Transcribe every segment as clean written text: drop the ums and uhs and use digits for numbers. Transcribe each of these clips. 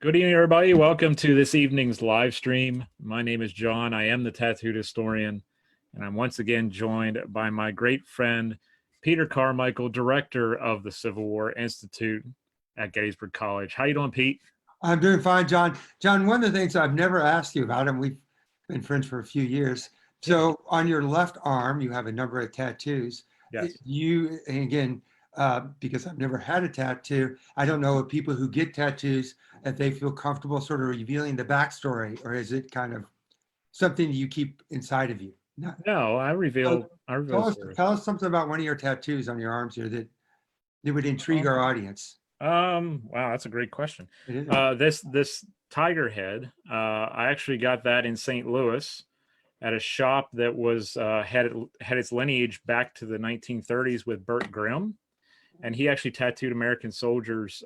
Good evening, everybody. Welcome to this evening's live stream. My name is John. I am the tattooed historian, and I'm once again joined by my great friend, Peter Carmichael, director of the Civil War Institute at Gettysburg College. How you doing, Pete? I'm doing fine, John. John, one of the things I've never asked you about, and we've been friends for a few years. So on your left arm, you have a number of tattoos. Yes. And again, because I've never had a tattoo, I don't know if people who get tattoos, if they feel comfortable sort of revealing the backstory, or is it kind of something you keep inside of you? No, I reveal. Tell us something about one of your tattoos on your arms here that would intrigue our audience. Wow, that's a great question. This tiger head, I actually got that in St. Louis at a shop that was had its lineage back to the 1930s with Burt Grimm, and he actually tattooed American soldiers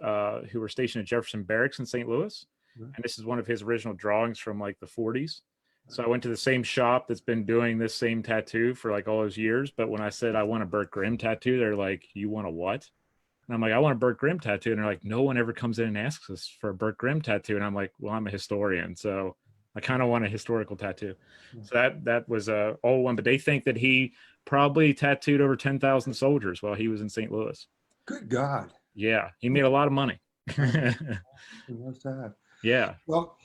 who were stationed at Jefferson Barracks in St. Louis. And this is one of his original drawings from like the 40s. So I went to the same shop that's been doing this same tattoo for like all those years. But when I said I want a Burt Grimm tattoo, they're like, "You want a what?" And I'm like, "I want a Burt Grimm tattoo." And they're like, "No one ever comes in and asks us for a Burt Grimm tattoo." And I'm like, "Well, I'm a historian, so I kind of want a historical tattoo." So that was a old one, but they think that he probably tattooed over 10,000 soldiers while he was in St. Louis. Good God. Yeah, he made a lot of money. Yeah. Well,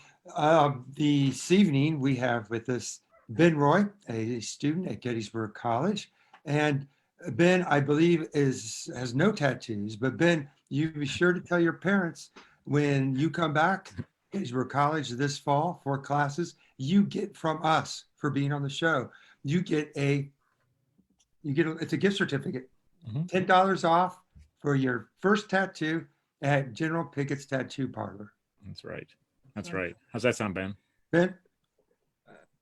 this evening we have with us Ben Roy, a student at Gettysburg College. And Ben, I believe, has no tattoos, but Ben, you be sure to tell your parents when you come back, Gettysburg College this fall for classes, you get from us for being on the show. It's a gift certificate, $10 off for your first tattoo at General Pickett's Tattoo Parlor. That's right. That's right. How's that sound, Ben? Ben?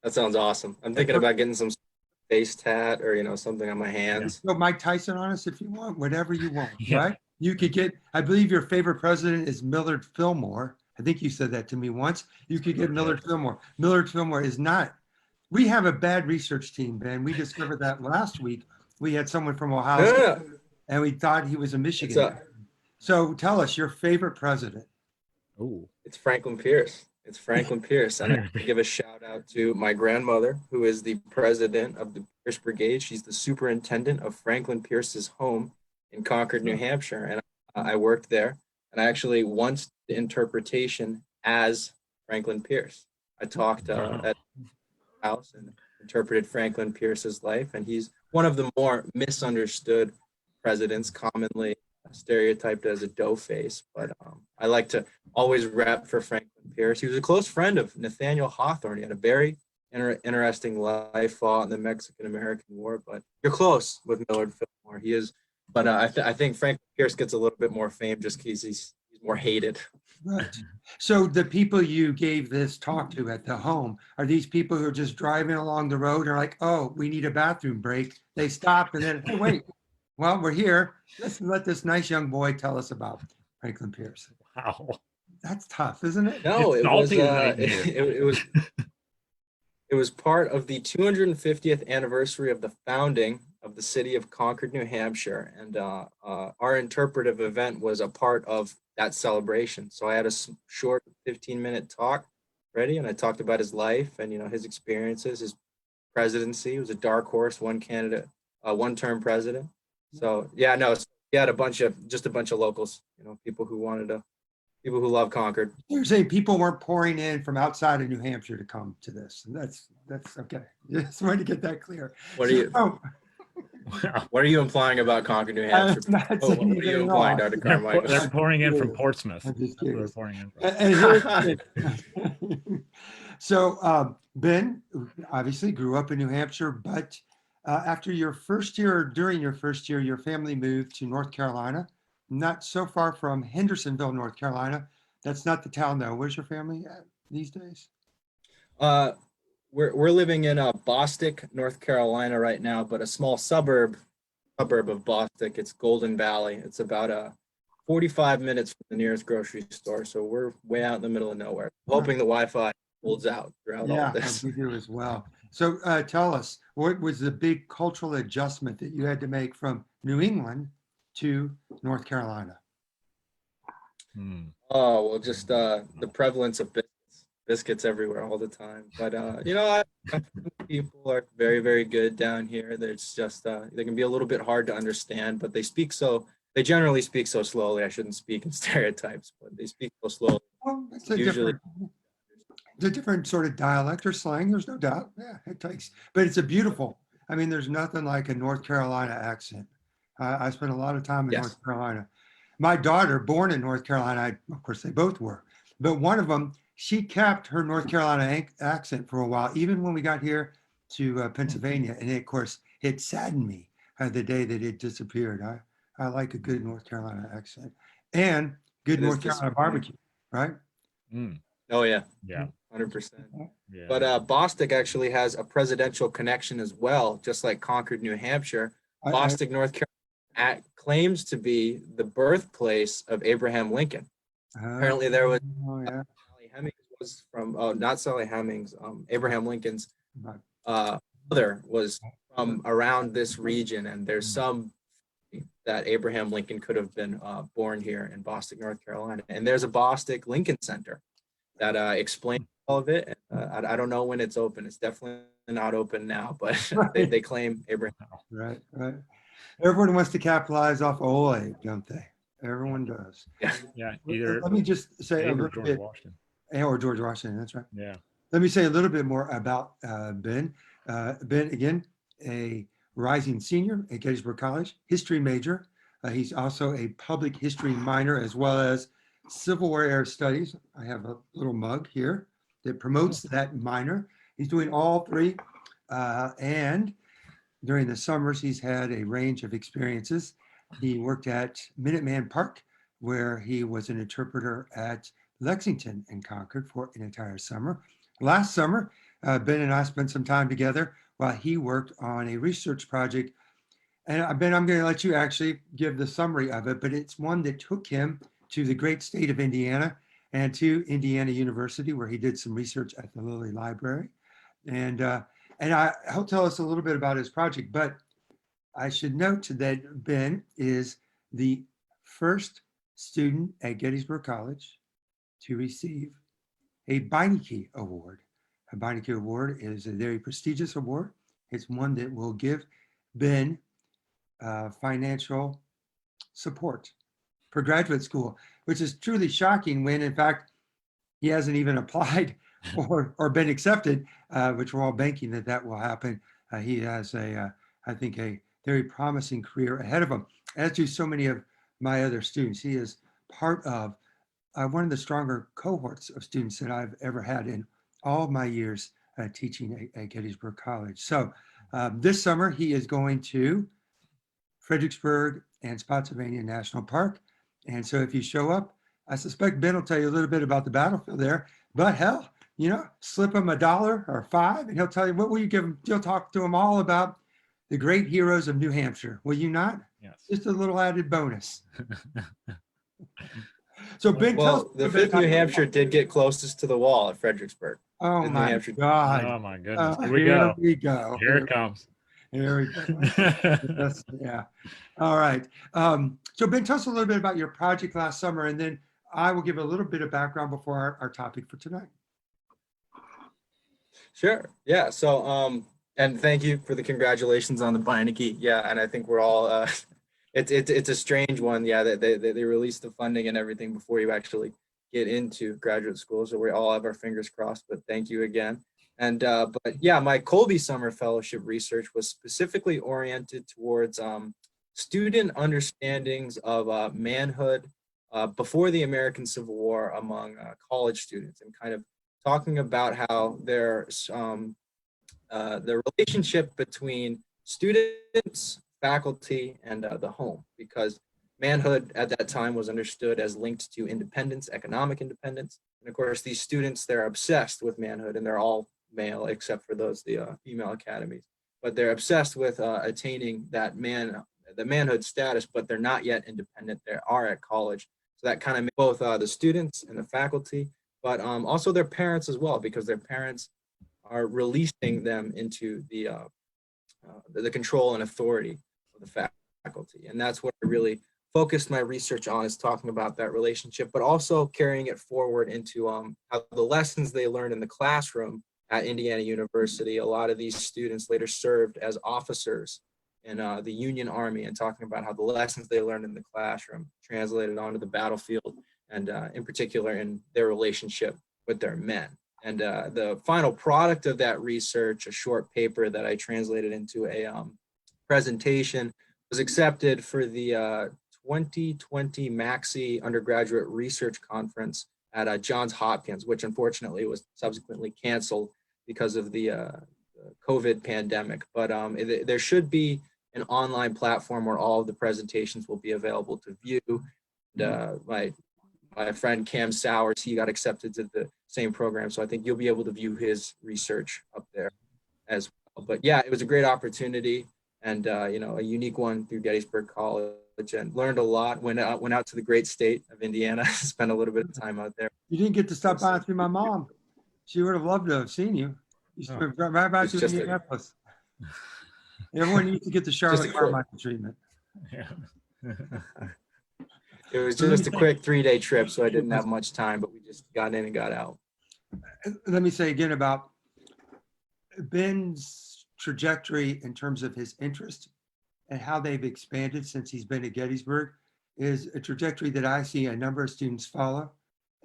That sounds awesome. I'm thinking about getting some face tat or, something on my hands. Go Mike Tyson on us if you want, whatever you want, right? You could get, I believe your favorite president is Millard Fillmore. I think you said that to me once. You could get Millard Fillmore. Millard Fillmore is not, we have a bad research team, Ben. We discovered that last week. We had someone from Ohio State, and we thought he was a Michigan. So tell us your favorite president. Oh, it's Franklin Pierce. It's Franklin Pierce. And I give a shout out to my grandmother, who is the president of the Pierce Brigade. She's the superintendent of Franklin Pierce's home in Concord, New Hampshire. And I worked there. And I actually once did interpretation as Franklin Pierce. I talked at the house and interpreted Franklin Pierce's life. And he's one of the more misunderstood presidents, commonly stereotyped as a dough face, but I like to always rep for Franklin Pierce. He was a close friend of Nathaniel Hawthorne. He had a very interesting life, fought in the Mexican-American War, but you're close with Millard Fillmore. He is, but I think Franklin Pierce gets a little bit more fame just because he's more hated. Right. So the people you gave this talk to at the home, are these people who are just driving along the road and are like, "Oh, we need a bathroom break." They stop and then, "Hey, wait. Well, we're here. Let's let this nice young boy tell us about Franklin Pierce." Wow. That's tough, isn't it? No, it was part of the 250th anniversary of the founding of the city of Concord, New Hampshire. And our interpretive event was a part of that celebration. So I had a short 15-minute talk ready, and I talked about his life and, his experiences, his presidency. He was a dark horse, one-term president. So yeah, no, he had a bunch of locals, people who love Concord. You're saying people weren't pouring in from outside of New Hampshire to come to this. And that's okay. Just wanted to get that clear. What are you implying about Concord, New Hampshire? What are you implying, Dr. Carmichael? They're pouring in from Portsmouth. I'm just kidding. So Ben obviously grew up in New Hampshire, but after your first year, or during your first year, your family moved to North Carolina, not so far from Hendersonville, North Carolina. That's not the town though. Where's your family at these days? We're living in Bostic, North Carolina right now, but a small suburb of Bostic. It's Golden Valley. It's about 45 minutes from the nearest grocery store. So we're way out in the middle of nowhere, hoping the Wi-Fi holds out throughout all this. Yeah, we do as well. So tell us, what was the big cultural adjustment that you had to make from New England to North Carolina? Hmm. Oh, well, just the prevalence of biscuits everywhere all the time. But you know, I find people are very, very good down here. There's just they can be a little bit hard to understand, but they generally speak so slowly. I shouldn't speak in stereotypes, but they speak so slowly. Well, it's Usually, a different sort of dialect or slang. There's no doubt. Yeah, it takes, but it's a beautiful. I mean, there's nothing like a North Carolina accent. I spent a lot of time in yes. North Carolina. My daughter, born in North Carolina, of course, they both were, but one of them, she kept her North Carolina accent for a while, even when we got here to Pennsylvania. And of course, it saddened me the day that it disappeared. I like a good North Carolina accent and good It is North Carolina disappointing. barbecue, right? Mm. Oh yeah, Yeah. 100%. Yeah. But Bostic actually has a presidential connection as well, just like Concord, New Hampshire. I, Bostic, North Carolina, claims to be the birthplace of Abraham Lincoln. Apparently, there was yeah. Sally Hemings was from not Sally Hemings. Abraham Lincoln's Right. mother was from around this region, and there's some that Abraham Lincoln could have been born here in Bostic, North Carolina. And there's a Bostic Lincoln Center that explains all of it. I don't know when it's open. It's definitely not open now, but they claim Abraham. Right, right. Everyone wants to capitalize off old Abe, don't they? Everyone does. Yeah. Yeah. Either Let me just say a Abe or little George bit, Washington. or George Washington, that's right. Yeah. Let me say a little bit more about Ben. Ben, again, a rising senior at Gettysburg College, history major. He's also a public history minor as well as Civil War era studies. I have a little mug here that promotes that minor. He's doing all three. And during the summers, he's had a range of experiences. He worked at Minuteman Park, where he was an interpreter at Lexington and Concord for an entire summer. Last summer, Ben and I spent some time together while he worked on a research project. And Ben, I'm going to let you actually give the summary of it, but it's one that took him to the great state of Indiana and to Indiana University, where he did some research at the Lilly Library. And he'll tell us a little bit about his project, but I should note that Ben is the first student at Gettysburg College to receive a Beinecke Award. A Beinecke Award is a very prestigious award. It's one that will give Ben financial support for graduate school, which is truly shocking when, in fact, he hasn't even applied or been accepted, which we're all banking that will happen. He has I think, a very promising career ahead of him, as do so many of my other students. He is part of one of the stronger cohorts of students that I've ever had in all of my years teaching at Gettysburg College. So this summer, he is going to Fredericksburg and Spotsylvania National Park. And so if you show up, I suspect Ben will tell you a little bit about the battlefield there, but hell, slip him $1 or $5 and he'll tell you, what will you give him? You'll talk to him all about the great heroes of New Hampshire. Will you not? Yes. Just a little added bonus. So Ben, tell us Well, the 5th New Hampshire did get closest to the wall at Fredericksburg. Oh 5th New my Hampshire. God. Oh my goodness. Here we Here go. we go. Here it comes. Here we go. Yeah. All right. So Ben, tell us a little bit about your project last summer, and then I will give a little bit of background before our topic for tonight. Sure. Yeah. So, and thank you for the congratulations on the Beinecke. Yeah, and I think we're all. It's a strange one. Yeah, they released the funding and everything before you actually get into graduate school. So we all have our fingers crossed. But thank you again. And but yeah, my Colby Summer Fellowship research was specifically oriented towards student understandings of manhood before the American Civil War among college students, and kind of talking about how there's the relationship between students, faculty, and the home, because manhood at that time was understood as linked to independence, economic independence. And of course, these students, they're obsessed with manhood, and they're all male except for those, the female academies. But they're obsessed with attaining that the manhood status, but they're not yet independent. They are at college. So that kind of makes both the students and the faculty, but also their parents as well, because their parents are releasing them into the control and authority of the faculty. And that's what I really focused my research on is talking about that relationship, but also carrying it forward into how the lessons they learned in the classroom at Indiana University. A lot of these students later served as officers in the Union Army, and talking about how the lessons they learned in the classroom translated onto the battlefield, and in particular in their relationship with their men. And the final product of that research, a short paper that I translated into a presentation, was accepted for the 2020 Maxey Undergraduate Research Conference at Johns Hopkins, which unfortunately was subsequently canceled because of the COVID pandemic. But there should be an online platform where all of the presentations will be available to view. And, my friend Cam Sowers, he got accepted to the same program, so I think you'll be able to view his research up there as well. But yeah, it was a great opportunity, and you know, a unique one through Gettysburg College, and learned a lot. Went out to the great state of Indiana, spent a little bit of time out there. You didn't get to stop by and see my mom. She would have loved to have seen you. You spent right back to Indianapolis. Everyone needs to get the Charlotte Carmichael treatment. Yeah. It was just a quick 3-day trip, so I didn't have much time, but we just got in and got out. Let me say again about Ben's trajectory in terms of his interest and how they've expanded since he's been at Gettysburg is a trajectory that I see a number of students follow.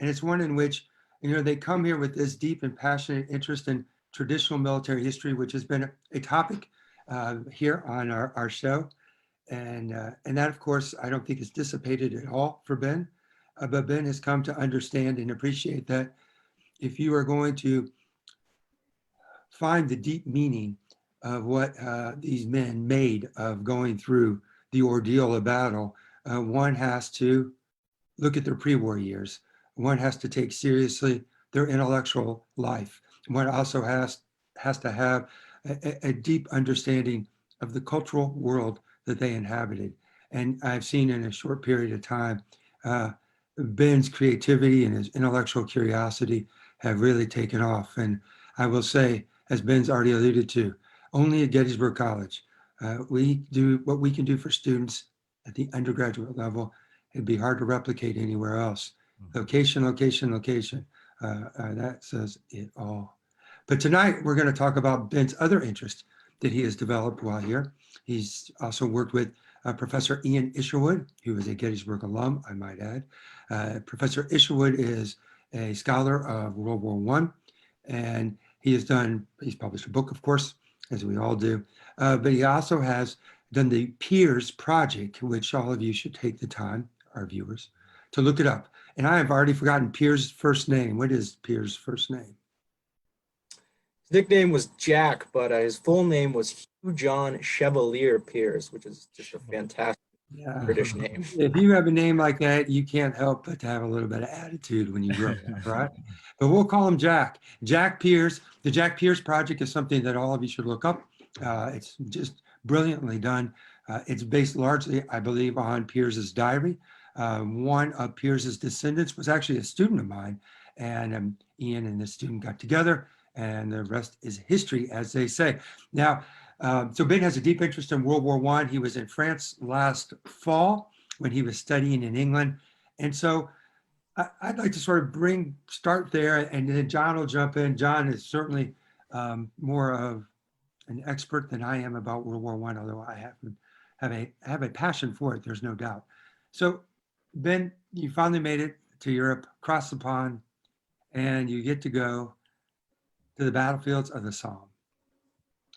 And it's one in which, you know, they come here with this deep and passionate interest in traditional military history, which has been a topic here on our show. And that, of course, I don't think is dissipated at all for Ben, but Ben has come to understand and appreciate that if you are going to find the deep meaning of what these men made of going through the ordeal of battle, one has to look at their pre-war years. One has to take seriously their intellectual life. One also has to have a deep understanding of the cultural world that they inhabited. And I've seen in a short period of time, Ben's creativity and his intellectual curiosity have really taken off. And I will say, as Ben's already alluded to, only at Gettysburg College, we do what we can do for students at the undergraduate level. It'd be hard to replicate anywhere else. Location, location, location. That says it all. But tonight we're going to talk about Ben's other interest that he has developed while here. He's also worked with Professor Ian Isherwood, who is a Gettysburg alum, I might add. Professor Isherwood is a scholar of World War I, and he's published a book, of course, as we all do, but he also has done the Peers Project, which all of you should take the time, our viewers, to look it up. And I have already forgotten Peers' first name. What is Peers' first name? His nickname was Jack, but his full name was Hugh John Chevalier Pierce, which is just a fantastic British name. If you have a name like that, you can't help but to have a little bit of attitude when you grow up, right? But we'll call him Jack. Jack Pierce. The Jack Pierce Project is something that all of you should look up. It's just brilliantly done. It's based largely, I believe, on Pierce's diary. One of Pierce's descendants was actually a student of mine, and Ian and the student got together, and the rest is history, as they say. Now, so Ben has a deep interest in World War I. He was in France last fall when he was studying in England. And so I'd like to sort of start there, and then John will jump in. John is certainly more of an expert than I am about World War I, although I have a passion for it, there's no doubt. So Ben, you finally made it to Europe, cross the pond, and you get to go to the battlefields of the Somme.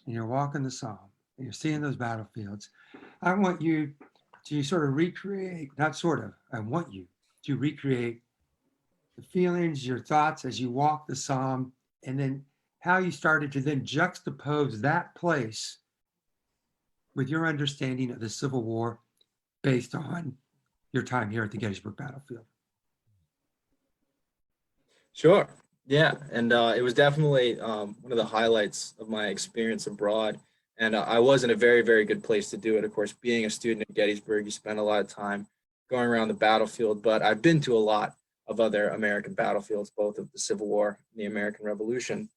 And you're walking the Somme, and you're seeing those battlefields. I want you to sort of recreate, not sort of, I want you to recreate the feelings, your thoughts as you walk the Somme, and then how you started to then juxtapose that place with your understanding of the Civil War based on your time here at the Gettysburg battlefield. Sure. Yeah, and it was definitely one of the highlights of my experience abroad. And I was in a very, very good place to do it. Of course, being a student at Gettysburg, you spend a lot of time going around the battlefield, but I've been to a lot of other American battlefields, both of the Civil War and the American Revolution.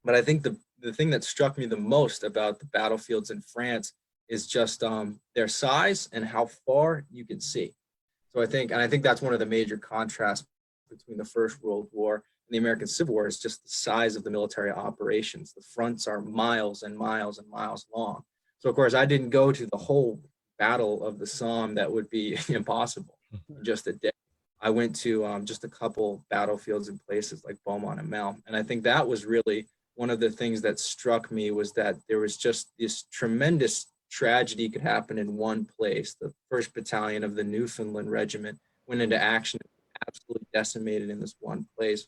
But I think the thing that struck me the most about the battlefields in France is just their size and how far you can see. So I think that's one of the major contrasts between the First World War and the American Civil War is just the size of the military operations. The fronts are miles and miles and miles long. So of course I didn't go to the whole Battle of the Somme. That would be impossible in just a day. I went to just a couple battlefields in places like Beaumont and Mel. And I think that was really one of the things that struck me, was that there was just this tremendous tragedy could happen in one place. The 1st Battalion of the Newfoundland Regiment went into action, absolutely decimated in this one place.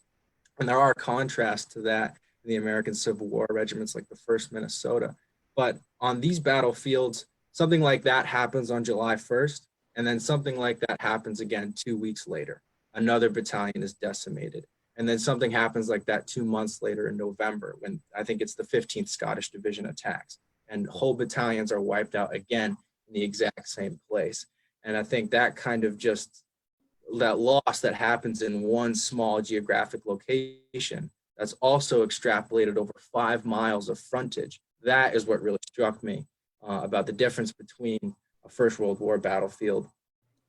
And there are contrasts to that in the American Civil War regiments like the 1st Minnesota. But on these battlefields, something like that happens on July 1st, and then something like that happens again 2 weeks later. Another battalion is decimated. And then something happens like that 2 months later in November, when I think it's the 15th Scottish Division attacks, and whole battalions are wiped out again in the exact same place. And I think that kind of just, that loss that happens in one small geographic location that's also extrapolated over 5 miles of frontage, that is what really struck me about the difference between a First World War battlefield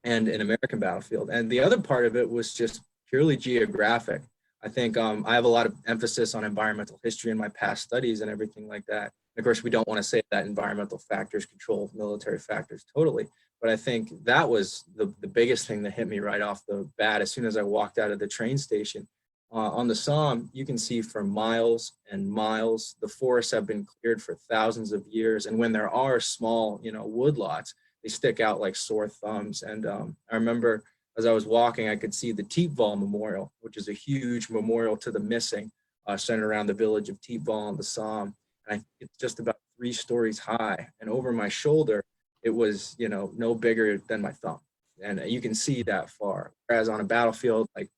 and an American battlefield. And the other part of it was just purely geographic. I think I have a lot of emphasis on environmental history in my past studies and everything like that. And of course, we don't want to say that environmental factors control military factors totally, but I think that was the biggest thing that hit me right off the bat as soon as I walked out of the train station. On the Somme, you can see for miles and miles, the forests have been cleared for thousands of years. And when there are small, woodlots, they stick out like sore thumbs. And I remember as I was walking, I could see the Tietval Memorial, which is a huge memorial to the missing, centered around the village of Tietval on the Somme. And it's just about 3 stories high. And over my shoulder, it was, no bigger than my thumb. And you can see that far. Whereas on a battlefield like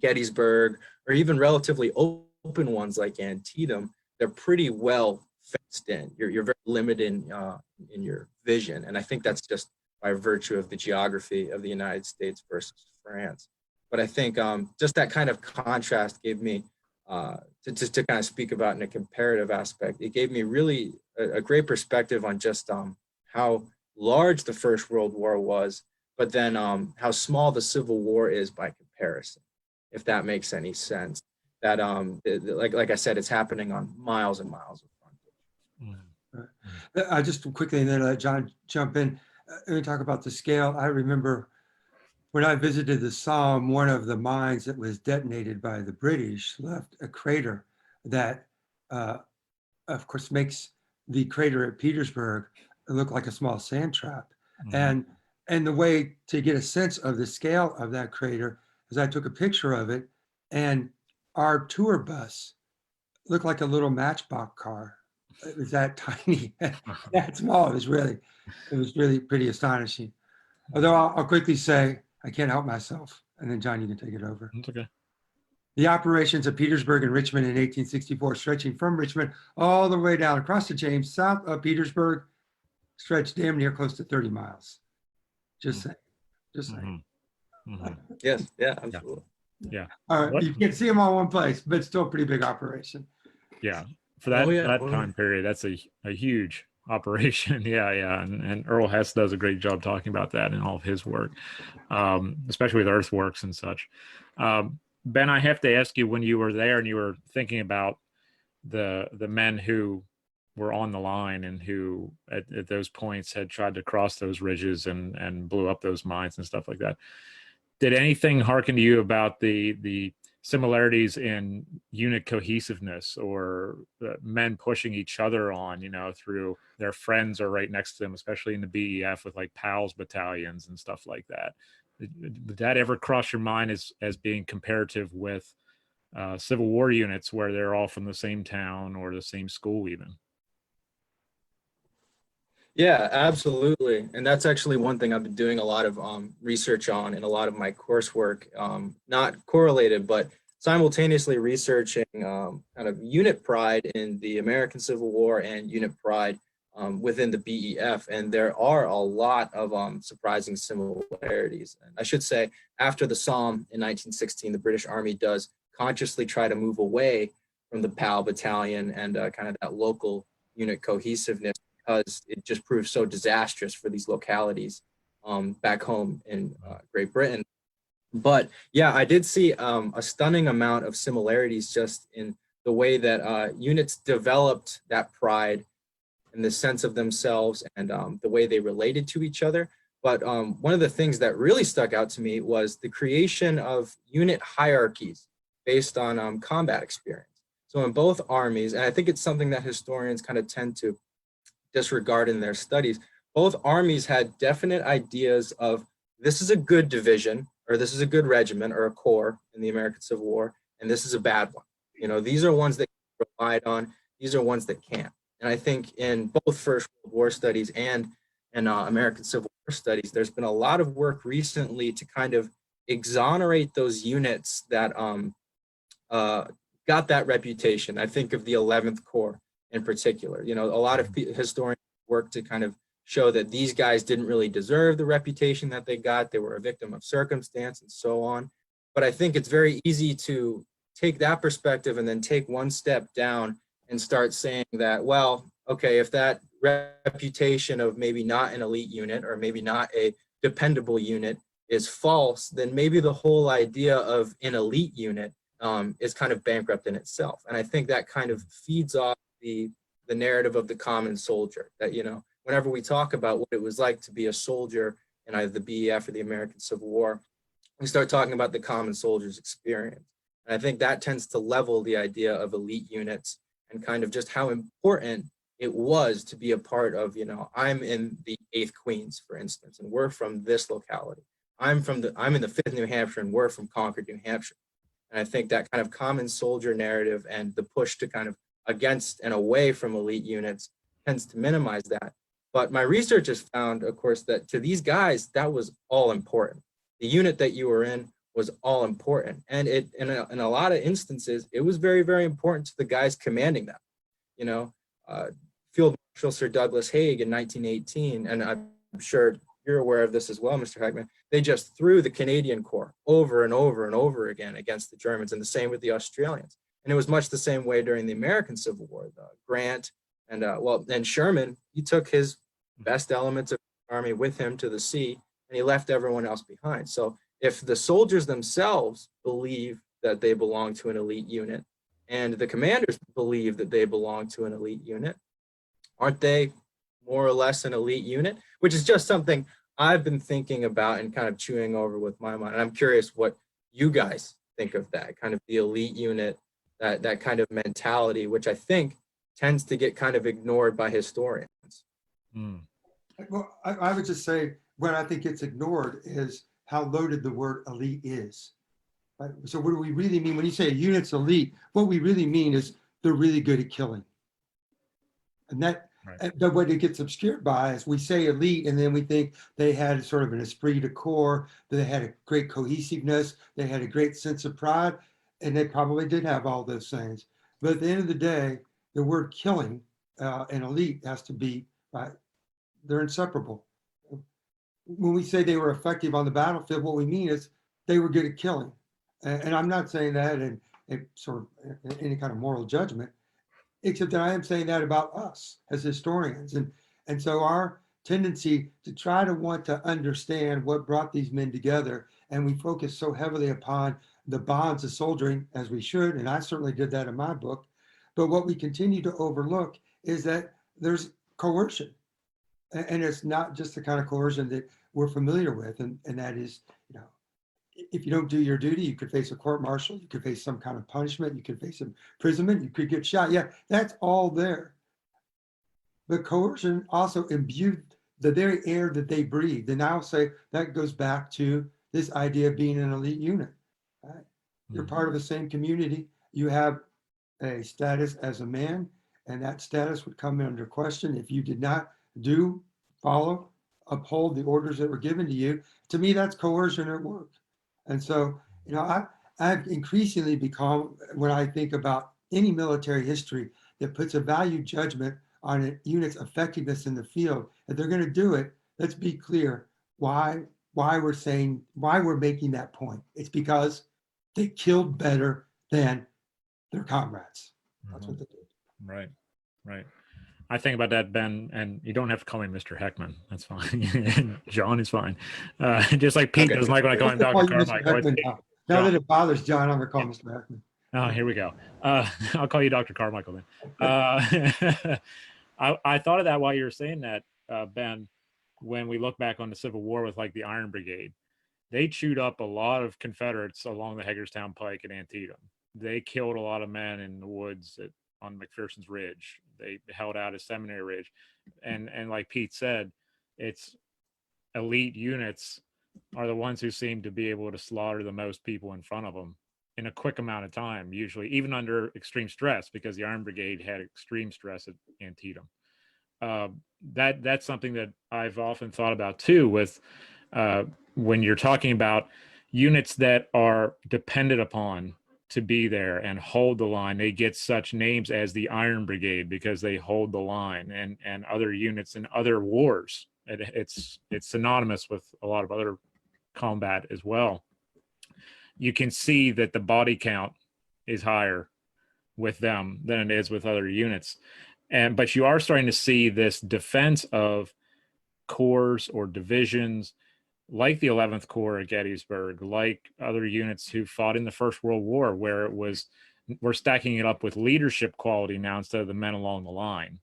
Gettysburg, or even relatively open ones like Antietam, they're pretty well fenced in. You're very limited in your vision. And I think that's just by virtue of the geography of the United States versus France. But I think just that kind of contrast gave me, to kind of speak about in a comparative aspect, it gave me really a great perspective on just how large the First World War was, but then how small the Civil War is by comparison, if that makes any sense. That like I said, it's happening on miles and miles of frontage. I just quickly, and then let John jump in. Let me talk about the scale. I remember when I visited the Somme, one of the mines that was detonated by the British left a crater that, of course, makes the crater at Petersburg look like a small sand trap. Mm-hmm. And the way to get a sense of the scale of that crater is I took a picture of it, and our tour bus looked like a little Matchbox car. It was that tiny, that small. It was really pretty astonishing. Although I'll quickly say, I can't help myself. And then John, you can take it over. That's okay. The operations of Petersburg and Richmond in 1864, stretching from Richmond all the way down across the James, south of Petersburg, stretched damn near close to 30 miles. Just saying. Mm-hmm. Mm-hmm. Yes, yeah, absolutely. Yeah. All right, you can't see them all in one place, but it's still a pretty big operation. Yeah. For that time period, that's a huge operation. Yeah. And Earl Hess does a great job talking about that in all of his work, especially with earthworks and such. Ben, I have to ask you, when you were there and you were thinking about the men who were on the line and who at those points had tried to cross those ridges and blew up those mines and stuff like that, did anything harken to you about the similarities in unit cohesiveness, or men pushing each other on, through their friends or right next to them, especially in the BEF with like PALS battalions and stuff like that? Did that ever cross your mind as being comparative with Civil War units where they're all from the same town or the same school even? Yeah, absolutely. And that's actually one thing I've been doing a lot of research on in a lot of my coursework, not correlated, but simultaneously researching kind of unit pride in the American Civil War and unit pride within the BEF. And there are a lot of surprising similarities. And I should say, after the Somme in 1916, the British Army does consciously try to move away from the PAL battalion and kind of that local unit cohesiveness, because it just proved so disastrous for these localities. back home in Great Britain. But yeah, I did see a stunning amount of similarities just in the way that units developed that pride and the sense of themselves and the way they related to each other. But one of the things that really stuck out to me was the creation of unit hierarchies based on combat experience. So in both armies, and I think it's something that historians kind of tend to disregard in their studies, both armies had definite ideas of this is a good division, or this is a good regiment or a corps in the American Civil War, and this is a bad one. You know, these are ones that can be relied on, these are ones that can't. And I think in both First World War studies and in American Civil War studies, there's been a lot of work recently to kind of exonerate those units that got that reputation. I think of the 11th Corps in particular. You know, a lot of historians work to kind of show that these guys didn't really deserve the reputation that they got. They were a victim of circumstance and so on. But I think it's very easy to take that perspective and then take one step down and start saying that, well, okay, if that reputation of maybe not an elite unit or maybe not a dependable unit is false, then maybe the whole idea of an elite unit is kind of bankrupt in itself. And I think that kind of feeds off the narrative of the common soldier, that, you know, whenever we talk about what it was like to be a soldier in either the BEF or the American Civil War, we start talking about the common soldier's experience. And I think that tends to level the idea of elite units and kind of just how important it was to be a part of, you know, I'm in the 8th Queens, for instance, and we're from this locality. I'm in the 5th New Hampshire and we're from Concord, New Hampshire. And I think that kind of common soldier narrative and the push to kind of against and away from elite units tends to minimize that. But my research has found, of course, that to these guys, that was all important. The unit that you were in was all important. And it, in a lot of instances, it was very, very important to the guys commanding them. You know, Field Marshal Sir Douglas Haig in 1918, and I'm sure you're aware of this as well, Mr. Heckman, they just threw the Canadian Corps over and over and over again against the Germans, and the same with the Australians. And it was much the same way during the American Civil War. Grant and and Sherman, he took his best elements of the army with him to the sea, and he left everyone else behind. So if the soldiers themselves believe that they belong to an elite unit, and the commanders believe that they belong to an elite unit, aren't they more or less an elite unit? Which is just something I've been thinking about and kind of chewing over with my mind. And I'm curious what you guys think of that, kind of the elite unit, that kind of mentality, which I think tends to get kind of ignored by historians. Mm. Well, I would just say what I think gets ignored is how loaded the word elite is. Right? So what do we really mean when you say a unit's elite? What we really mean is they're really good at killing. And that, right. But what it gets obscured by is we say elite, and then we think they had sort of an esprit de corps, that they had a great cohesiveness, they had a great sense of pride, and they probably did have all those things. But at the end of the day, the word killing and elite has to be, right? They're inseparable. When we say they were effective on the battlefield, what we mean is they were good at killing. And I'm not saying that in sort of any kind of moral judgment, except that I am saying that about us as historians. And so our tendency to try to want to understand what brought these men together, and we focus so heavily upon the bonds of soldiering, as we should, and I certainly did that in my book, but what we continue to overlook is that there's coercion. And it's not just the kind of coercion that we're familiar with, and that is, you know, if you don't do your duty, you could face a court-martial, you could face some kind of punishment, you could face imprisonment, you could get shot. Yeah, that's all there. But coercion also imbued the very air that they breathed. And I'll say that goes back to this idea of being an elite unit. Right? You're part of the same community. You have a status as a man, and that status would come under question if you did not follow, uphold the orders that were given to you. To me, that's coercion at work. And so, you know, I've increasingly become, when I think about any military history that puts a value judgment on a unit's effectiveness in the field, if they're going to do it, let's be clear why we're making that point. It's because they killed better than their comrades. That's what they did. Right, right. I think about that, Ben, and you don't have to call me Mr. Heckman. That's fine. John is fine. Just like Pete Okay. doesn't like when I call him I'll call Dr. you Mr. Carmichael. Heckman now. Now that it bothers John, I'm gonna call Mr. Heckman. Oh, here we go. I'll call you Dr. Carmichael then. I thought of that while you were saying that, Ben, when we look back on the Civil War with like the Iron Brigade. They chewed up a lot of Confederates along the Hagerstown Pike at Antietam. They killed a lot of men in the woods on McPherson's Ridge. They held out at Seminary Ridge. And like Pete said, it's elite units are the ones who seem to be able to slaughter the most people in front of them in a quick amount of time, usually even extreme stress, because the Iron Brigade had extreme stress at Antietam. That's something that I've often thought about too, with when you're talking about units that are dependent upon to be there and hold the line. They get such names as the Iron Brigade because they hold the line, and other units in other wars. It's synonymous with a lot of other combat as well. You can see that the body count is higher with them than it is with other units. But you are starting to see this defense of corps or divisions like the 11th Corps at Gettysburg, like other units who fought in the First World War, where we're stacking it up with leadership quality now instead of the men along the line.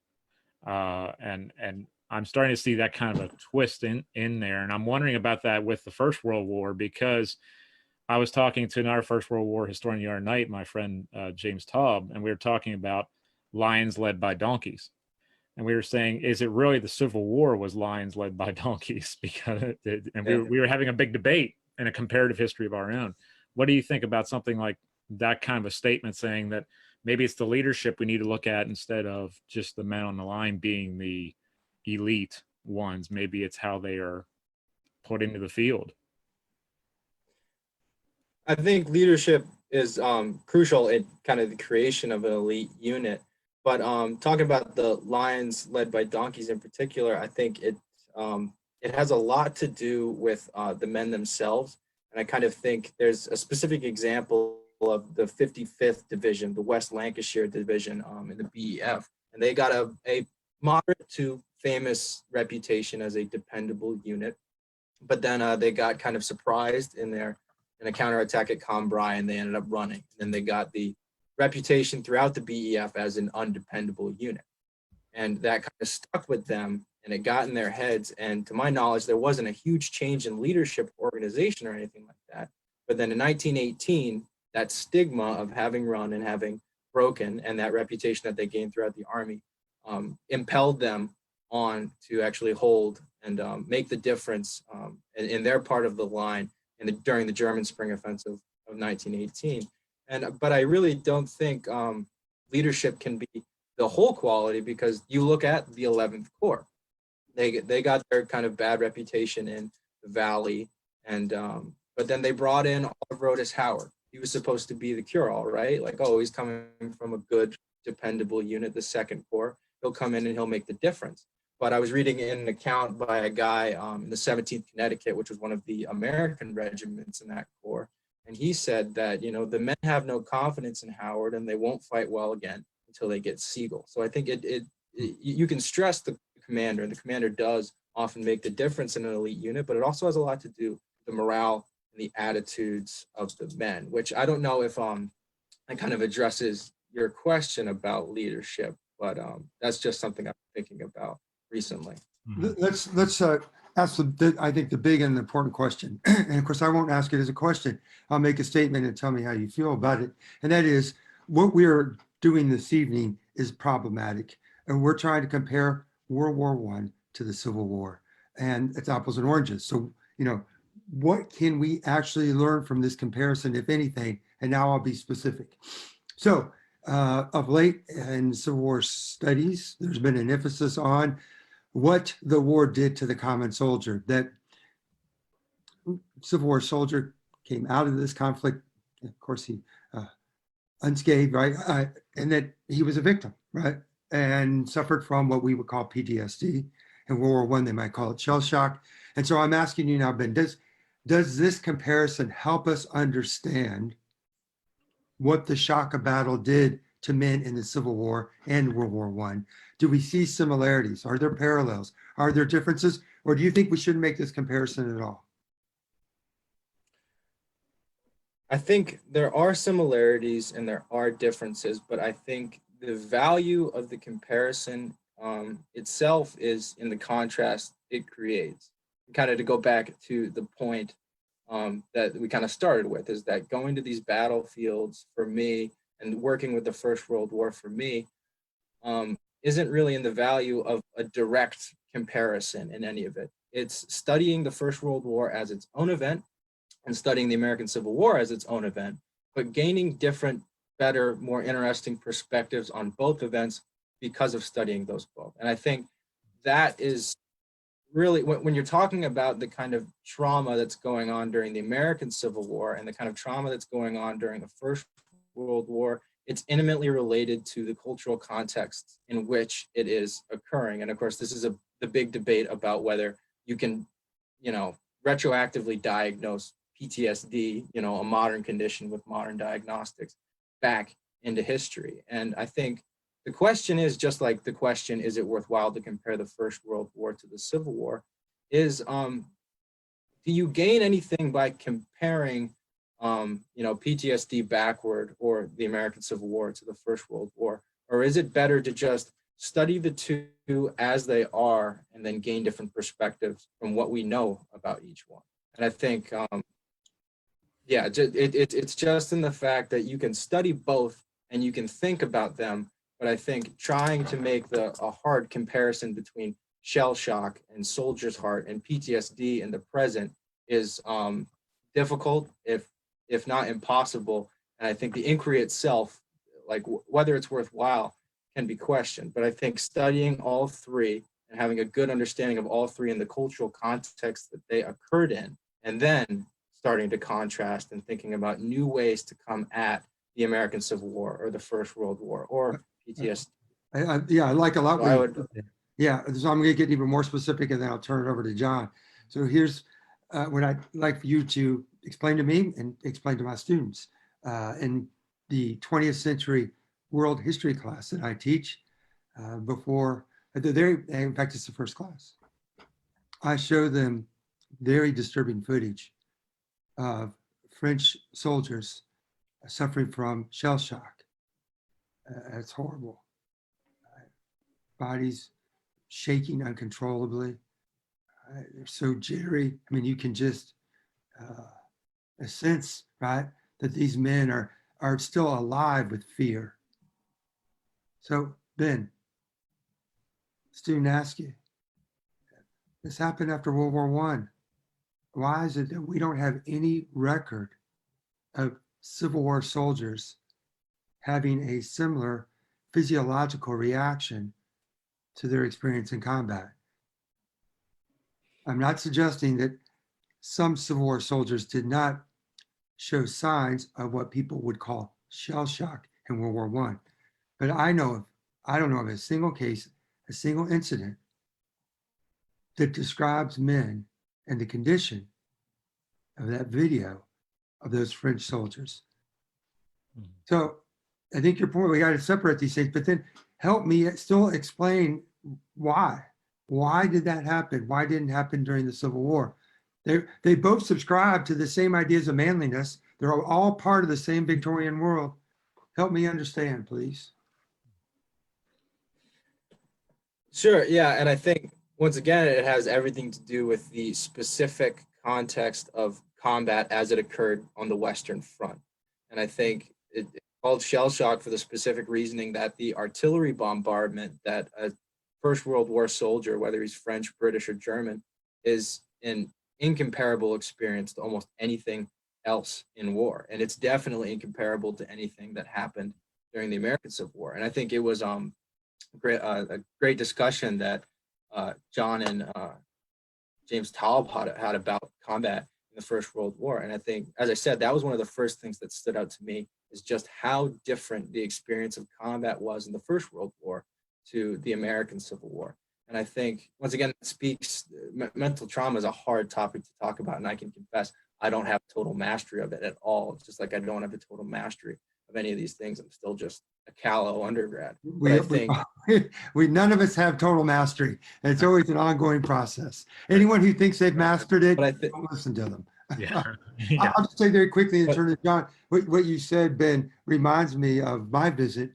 And I'm starting to see that kind of a twist in there. And I'm wondering about that with the First World War, because I was talking to another First World War historian the other night, my friend James Taub, and we were talking about lions led by donkeys. And we were saying, is it really the Civil War was lions led by donkeys? Because we were having a big debate and a comparative history of our own. What do you think about something like that kind of a statement, saying that maybe it's the leadership we need to look at instead of just the men on the line being the elite ones? Maybe it's how they are put into the field. I think leadership is crucial in kind of the creation of an elite unit. But talking about the lions led by donkeys in particular, I think it has a lot to do with the men themselves. And I kind of think there's a specific example of the 55th Division, the West Lancashire Division in the BEF. And they got a moderate to famous reputation as a dependable unit. But then they got kind of surprised in a counterattack at Cambrai, and they ended up running. And then they got the reputation throughout the BEF as an undependable unit. And that kind of stuck with them, and it got in their heads. And to my knowledge, there wasn't a huge change in leadership, organization, or anything like that. But then in 1918, that stigma of having run and having broken, and that reputation that they gained throughout the Army, impelled them on to actually hold and make the difference in their part of the line during the German Spring Offensive of 1918. But I really don't think leadership can be the whole quality, because you look at the 11th Corps. They got their kind of bad reputation in the Valley, and but then they brought in Oliver Otis Howard. He was supposed to be the cure-all, right? Like, oh, he's coming from a good, dependable unit, the 2nd Corps. He'll come in and he'll make the difference. But I was reading an account by a guy in the 17th Connecticut, which was one of the American regiments in that corps. And he said that, the men have no confidence in Howard, and they won't fight well again until they get Siegel. So I think you can stress the commander, and the commander does often make the difference in an elite unit, but it also has a lot to do with the morale and the attitudes of the men, which I don't know if that kind of addresses your question about leadership, but that's just something I'm thinking about recently. Let's ask I think the big and important question. And of course, I won't ask it as a question. I'll make a statement and tell me how you feel about it. And that is, what we're doing this evening is problematic. And we're trying to compare World War I to the Civil War. And it's apples and oranges. So, what can we actually learn from this comparison, if anything? And now I'll be specific. So, of late in Civil War studies, there's been an emphasis on what the war did to the common soldier. That Civil War soldier came out of this conflict, of course, he unscathed, right? And that he was a victim, right? And suffered from what we would call PTSD. In World War I, they might call it shell shock. And so I'm asking you now, Ben, does this comparison help us understand what the shock of battle did to men in the Civil War and World War I? Do we see similarities? Are there parallels? Are there differences? Or do you think we shouldn't make this comparison at all? I think there are similarities and there are differences, but I think the value of the comparison itself is in the contrast it creates. Kind of to go back to the point that we kind of started with, is that going to these battlefields for me and working with the First World War for me isn't really in the value of a direct comparison in any of it. It's studying the First World War as its own event and studying the American Civil War as its own event, but gaining different, better, more interesting perspectives on both events because of studying those both. And I think that is really, when you're talking about the kind of trauma that's going on during the American Civil War and the kind of trauma that's going on during the First World War, it's intimately related to the cultural context in which it is occurring. And of course, this is the big debate about whether you can, retroactively diagnose PTSD, a modern condition with modern diagnostics, back into history. And I think the question is, just like the question, is it worthwhile to compare the First World War to the Civil War, is do you gain anything by comparing PTSD backward or the American Civil War to the First World War? Or is it better to just study the two as they are and then gain different perspectives from what we know about each one? And I think, it's just in the fact that you can study both and you can think about them. But I think trying to make a hard comparison between shell shock and soldier's heart and PTSD in the present is difficult, if not impossible. And I think the inquiry itself, like whether it's worthwhile, can be questioned. But I think studying all three and having a good understanding of all three in the cultural context that they occurred in, and then starting to contrast and thinking about new ways to come at the American Civil War or the First World War or PTSD. I like a lot. So so I'm going to get even more specific, and then I'll turn it over to John. So here's what I'd like for you to explain to me and explain to my students. In the 20th century world history class that I teach, in fact, it's the first class, I show them very disturbing footage of French soldiers suffering from shell shock. It's horrible. Bodies shaking uncontrollably. They're so jittery. I mean, you can just sense, right, that these men are still alive with fear. So, Ben, student asks you, this happened after World War I. Why is it that we don't have any record of Civil War soldiers having a similar physiological reaction to their experience in combat? I'm not suggesting that some Civil War soldiers did not show signs of what people would call shell shock in World War I, but I don't know of a single case, a single incident that describes men and the condition of that video of those French soldiers. Mm-hmm. So I think your point, we got to separate these things, but then help me still explain why. Why did that happen? Why didn't it happen during the Civil War? They both subscribe to the same ideas of manliness. They're all part of the same Victorian world. Help me understand, please. Sure, yeah, and I think, once again, it has everything to do with the specific context of combat as it occurred on the Western Front. And I think it's called shell shock for the specific reasoning that the artillery bombardment that a First World War soldier, whether he's French, British, or German, is an incomparable experience to almost anything else in war. And it's definitely incomparable to anything that happened during the American Civil War. And I think it was a great discussion that John and James Taub had about combat in the First World War. And I think, as I said, that was one of the first things that stood out to me, is just how different the experience of combat was in the First World War to the American Civil War. And I think, once again, it speaks, mental trauma is a hard topic to talk about. And I can confess, I don't have total mastery of it at all. It's just like I don't have a total mastery of any of these things. I'm still just a callow undergrad. But We, I think we none of us have total mastery. And it's always an ongoing process. Anyone who thinks they've mastered it, but I think don't listen to them. Yeah. Yeah. I'll just say very quickly in But- turn to John, what you said, Ben, reminds me of my visit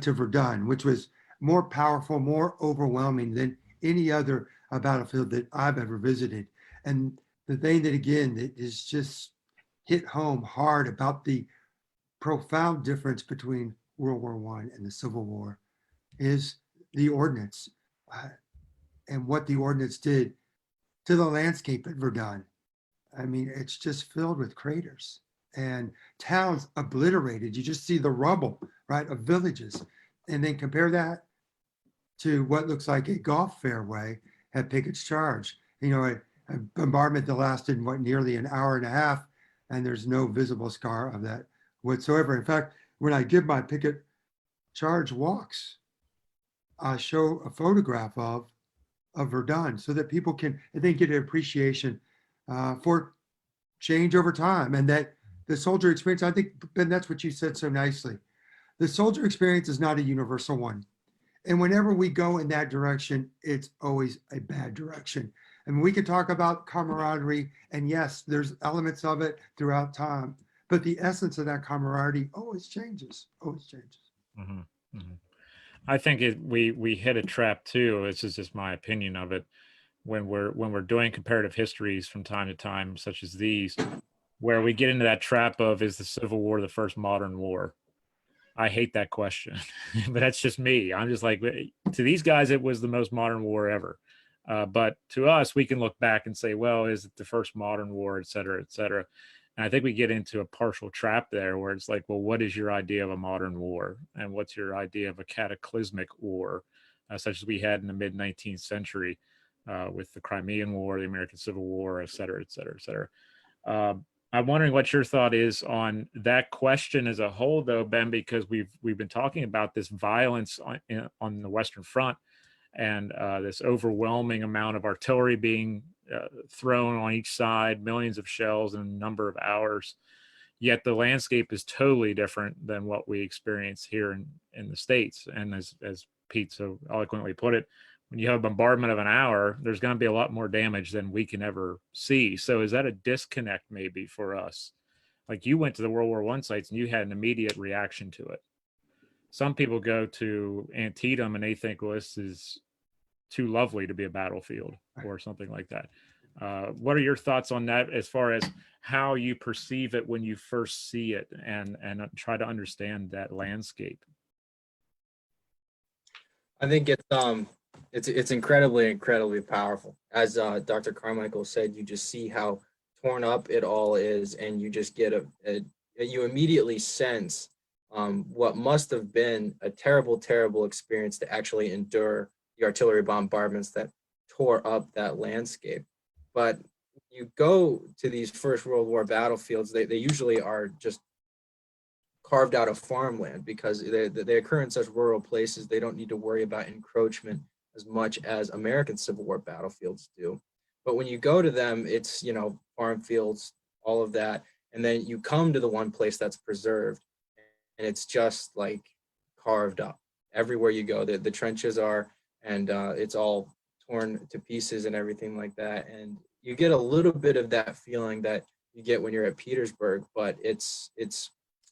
to Verdun, which was more powerful, more overwhelming than any other battlefield that I've ever visited. And the thing that, again, that is just hit home hard about the profound difference between World War I and the Civil War is the ordnance and what the ordnance did to the landscape at Verdun. I mean, it's just filled with craters and towns obliterated. You just see the rubble, right, of villages. And then compare that to what looks like a golf fairway at Pickett's Charge. You know, a bombardment that lasted nearly an hour and a half, and there's no visible scar of that whatsoever. In fact, when I give my Pickett Charge walks, I show a photograph of Verdun so that people can, I think, get an appreciation for change over time, and that the soldier experience, I think, Ben, that's what you said so nicely. The soldier experience is not a universal one. And whenever we go in that direction, it's always a bad direction. I mean, we can talk about camaraderie, and yes, there's elements of it throughout time, but the essence of that camaraderie always changes, always changes. Mhm, mhm. I think we hit a trap too. This is just my opinion of it. When we're doing comparative histories from time to time, such as these, where we get into that trap of, is the Civil War the first modern war? I hate that question, but that's just me. I'm just like, to these guys, it was the most modern war ever. But to us, we can look back and say, well, is it the first modern war, et cetera, et cetera. And I think we get into a partial trap there where it's like, well, what is your idea of a modern war? And what's your idea of a cataclysmic war, such as we had in the mid 19th century with the Crimean War, the American Civil War, et cetera, et cetera, et cetera. I'm wondering what your thought is on that question as a whole, though, Ben, because we've been talking about this violence on the Western Front, and this overwhelming amount of artillery being thrown on each side, millions of shells in a number of hours. Yet the landscape is totally different than what we experience here in the States. And as Pete so eloquently put it, when you have a bombardment of an hour, there's going to be a lot more damage than we can ever see. So is that a disconnect maybe for us? Like, you went to the World War I sites and you had an immediate reaction to it. Some people go to Antietam and they think, well, this is too lovely to be a battlefield or something like that. What are your thoughts on that as far as how you perceive it when you first see it and try to understand that landscape? I think it's incredibly powerful. As Dr. Carmichael said, you just see how torn up it all is, and you just get you immediately sense what must have been a terrible experience to actually endure the artillery bombardments that tore up that landscape. But you go to these First World War battlefields, they usually are just carved out of farmland because they occur in such rural places. They don't need to worry about encroachment as much as American Civil War battlefields do. But when you go to them, it's, you know, farm fields, all of that. And then you come to the one place that's preserved, and it's just like carved up. Everywhere you go, the trenches are, and it's all torn to pieces and everything like that. And you get a little bit of that feeling that you get when you're at Petersburg, but it's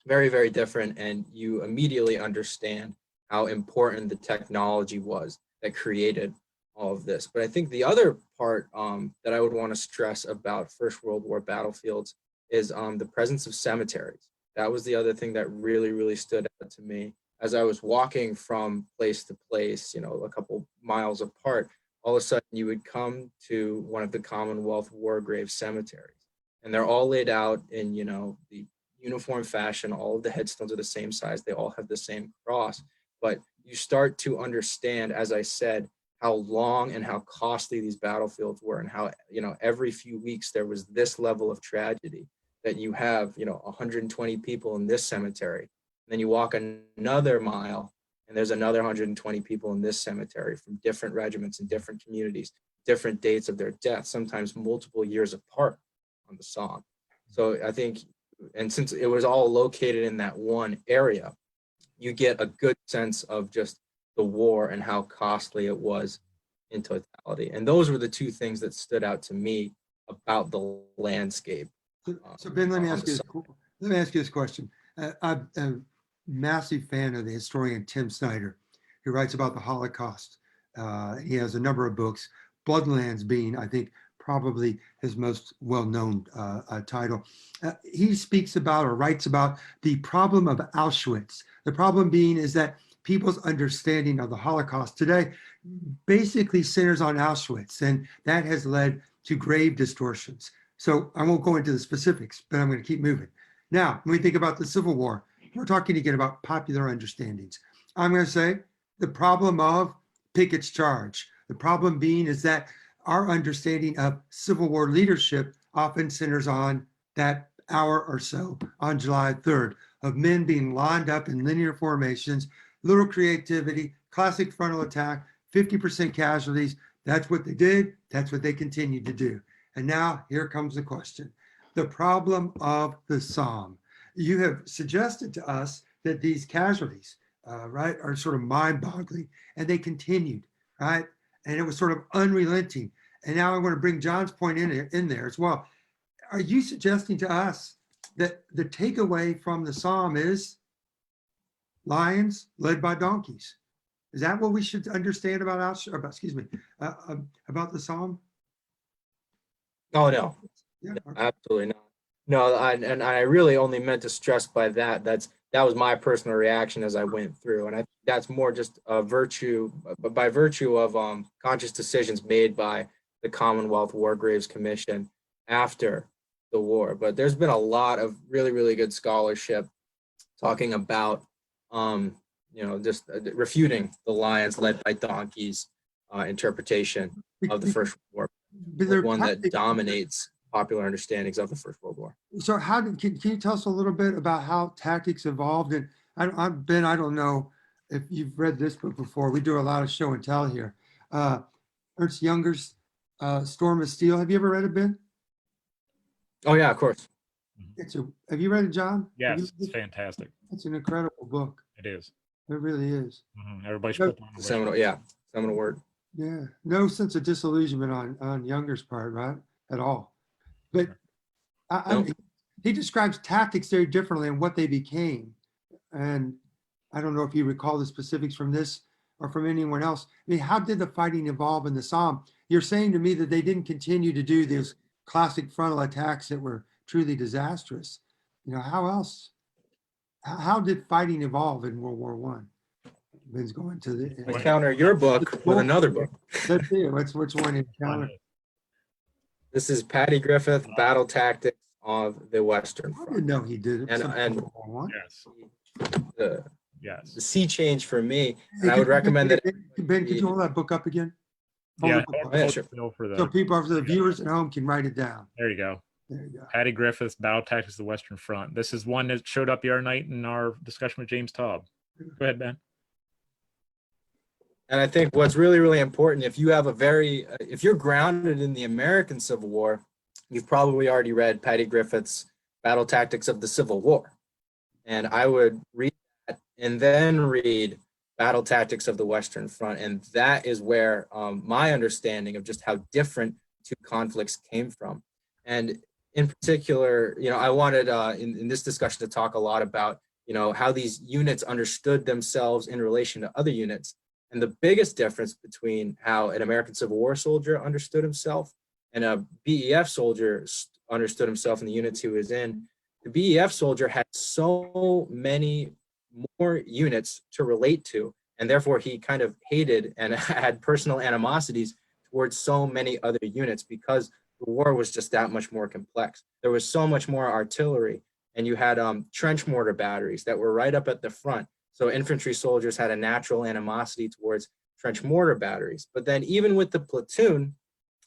very different, and you immediately understand how important the technology was that created all of this. But I think the other part that I would want to stress about First World War battlefields is the presence of cemeteries. That was the other thing that really stood out to me as I was walking from place to place, you know, a couple miles apart. All of a sudden you would come to one of the Commonwealth War Grave cemeteries, and they're all laid out in, you know, the uniform fashion. All of the headstones are the same size. They all have the same cross. But you start to understand, as I said, how long and how costly these battlefields were, and how, you know, every few weeks there was this level of tragedy that you have, you know, 120 people in this cemetery. And then you walk another mile and there's another 120 people in this cemetery from different regiments and different communities, different dates of their death, sometimes multiple years apart on the Somme. So I think, and since it was all located in that one area, you get a good sense of just the war and how costly it was in totality. And those were the two things that stood out to me about the landscape. So Ben, let me on ask the you this question. I'm a massive fan of the historian Tim Snyder, who writes about the Holocaust. He has a number of books, Bloodlands being, I think, probably his most well-known title. He speaks about or writes about the problem of Auschwitz. The problem being is that people's understanding of the Holocaust today basically centers on Auschwitz, and that has led to grave distortions. So I won't go into the specifics, but I'm going to keep moving. Now, when we think about the Civil War, we're talking again about popular understandings. I'm going to say the problem of Pickett's charge. The problem being is that our understanding of Civil War leadership often centers on that hour or so on July 3rd of men being lined up in linear formations, little creativity, classic frontal attack, 50% casualties. That's what they did. That's what they continued to do. And now here comes the question. The problem of the Somme. You have suggested to us that these casualties, right, are sort of mind-boggling, and they continued, right? And it was sort of unrelenting. And now I want to bring John's point in there as well. Are you suggesting to us that the takeaway from the Somme is lions led by donkeys? Is that what we should understand about about the Somme? Oh, no. Yeah. No, absolutely not. No, and I really only meant to stress by that. That was my personal reaction as I went through, and I think that's more just a virtue, by virtue of conscious decisions made by the Commonwealth War Graves Commission after the war. But there's been a lot of really, really good scholarship talking about, just refuting the lions led by donkeys interpretation of the First World War, one that dominates popular understandings of the First World War. So can you tell us a little bit about how tactics evolved? And Ben, I don't know if you've read this book before. We do a lot of show and tell here. Ernst Younger's Storm of Steel. Have you ever read it, Ben? Oh yeah, of course. Have you read it, John? Yes, it's fantastic. It's an incredible book. It is. It really is. Everybody's put on Seminal word. Yeah, no sense of disillusionment on Younger's part, right? At all. But he describes tactics very differently and what they became. And I don't know if you recall the specifics from this or from anyone else. I mean, how did the fighting evolve in the Somme? You're saying to me that they didn't continue to do these classic frontal attacks that were truly disastrous. How else? How did fighting evolve in World War I? Ben's going to the. I counter your book with another book. Let's see. Which one you counter? This is Patty Griffith, Battle Tactics of the Western Front. I didn't know he did it. And yes. The sea change for me, and I would recommend that. Ben, could you hold that book up again? Yeah, sure. So people, the viewers at home, can write it down. There you go. There you go. Patty Griffith's Battle Tactics of the Western Front. This is one that showed up the other night in our discussion with James Taub. Go ahead, Ben. And I think what's really, really important, if you're grounded in the American Civil War, you've probably already read Patty Griffith's Battle Tactics of the Civil War. And I would read that and then read Battle Tactics of the Western Front. And that is where my understanding of just how different two conflicts came from. And in particular, I wanted in this discussion to talk a lot about, how these units understood themselves in relation to other units. And the biggest difference between how an American Civil War soldier understood himself and a BEF soldier understood himself in the units he was in, the BEF soldier had so many more units to relate to, and therefore he kind of hated and had personal animosities towards so many other units because the war was just that much more complex. There was so much more artillery, and you had trench mortar batteries that were right up at the front. So infantry soldiers had a natural animosity towards trench mortar batteries. But then even with the platoon,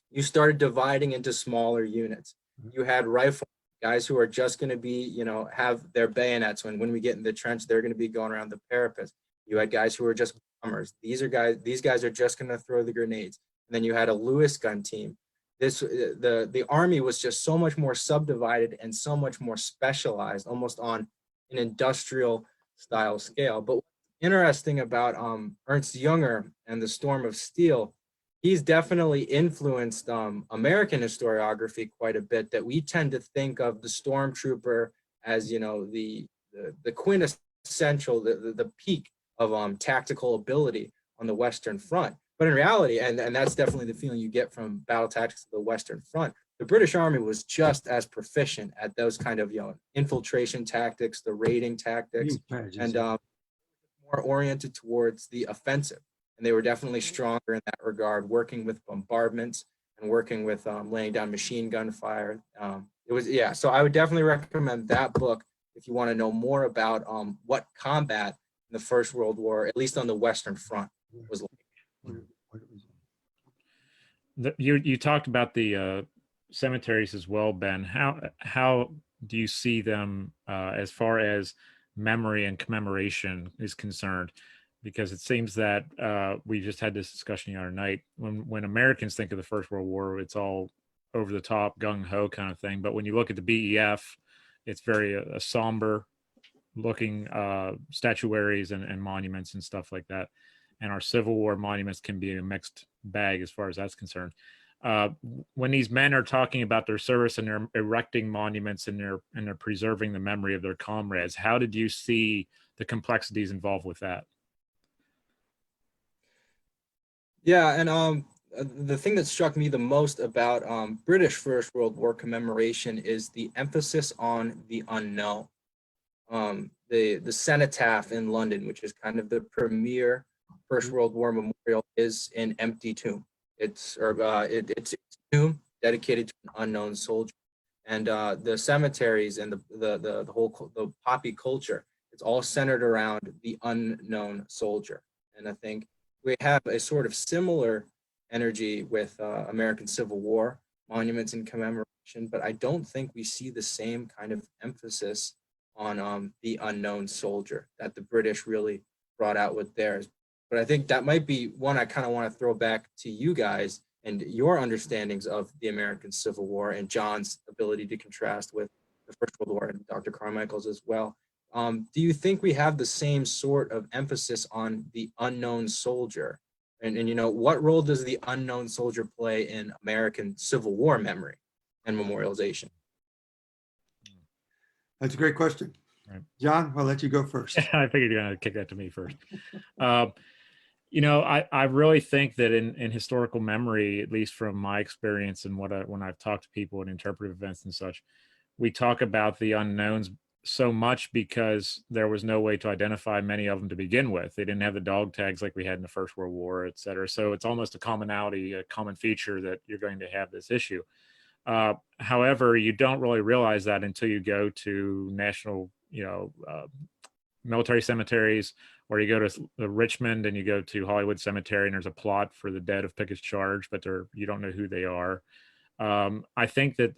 you started dividing into smaller units. You had rifle guys who are just going to be, have their bayonets when we get in the trench, they're going to be going around the parapets. You had guys who are just bombers. These guys are just going to throw the grenades. And then you had a Lewis gun team. The army was just so much more subdivided and so much more specialized, almost on an industrial style scale. But what's interesting about Ernst Jünger and the Storm of Steel, he's definitely influenced American historiography quite a bit, that we tend to think of the stormtrooper as, you know, the quintessential, the peak of tactical ability on the Western Front. But in reality, and that's definitely the feeling you get from battle tactics of the Western Front, the British Army was just as proficient at those kind of, you know, infiltration tactics, the raiding tactics, and more oriented towards the offensive. And they were definitely stronger in that regard, working with bombardments and working with laying down machine gun fire. It was, yeah, so I would definitely recommend that book if you want to know more about what combat in the First World War, at least on the Western Front, was like. You talked about the cemeteries as well, Ben. How do you see them as far as memory and commemoration is concerned? Because it seems that we just had this discussion the other night. When Americans think of the First World War, it's all over the top, gung ho kind of thing. But when you look at the BEF, it's very a somber looking statuaries and monuments and stuff like that. And our Civil War monuments can be a mixed bag as far as that's concerned. When these men are talking about their service and they're erecting monuments and they're preserving the memory of their comrades, how did you see the complexities involved with that? Yeah, and the thing that struck me the most about British First World War commemoration is the emphasis on the unknown. The cenotaph in London, which is kind of the premier First World War memorial, is an empty tomb. It's a tomb dedicated to an unknown soldier, and the cemeteries and the whole the poppy culture, it's all centered around the unknown soldier. And I think we have a sort of similar energy with American Civil War monuments and commemoration, but I don't think we see the same kind of emphasis on the unknown soldier that the British really brought out with theirs. But I think that might be one I kind of want to throw back to you guys and your understandings of the American Civil War, and John's ability to contrast with the First World War, and Dr. Carmichael's as well. Do you think we have the same sort of emphasis on the unknown soldier? And you know, what role does the unknown soldier play in American Civil War memory and memorialization? That's a great question. Right. John, I'll let you go first. I figured you're going to kick that to me first. You know, I really think that in historical memory, at least from my experience and when I've talked to people at interpretive events and such, we talk about the unknowns so much because there was no way to identify many of them to begin with. They didn't have the dog tags like we had in the First World War, et cetera. So it's almost a commonality, a common feature that you're going to have this issue. However, you don't really realize that until you go to national, military cemeteries, or you go to Richmond and you go to Hollywood Cemetery and there's a plot for the dead of Pickett's Charge, but you don't know who they are. I think that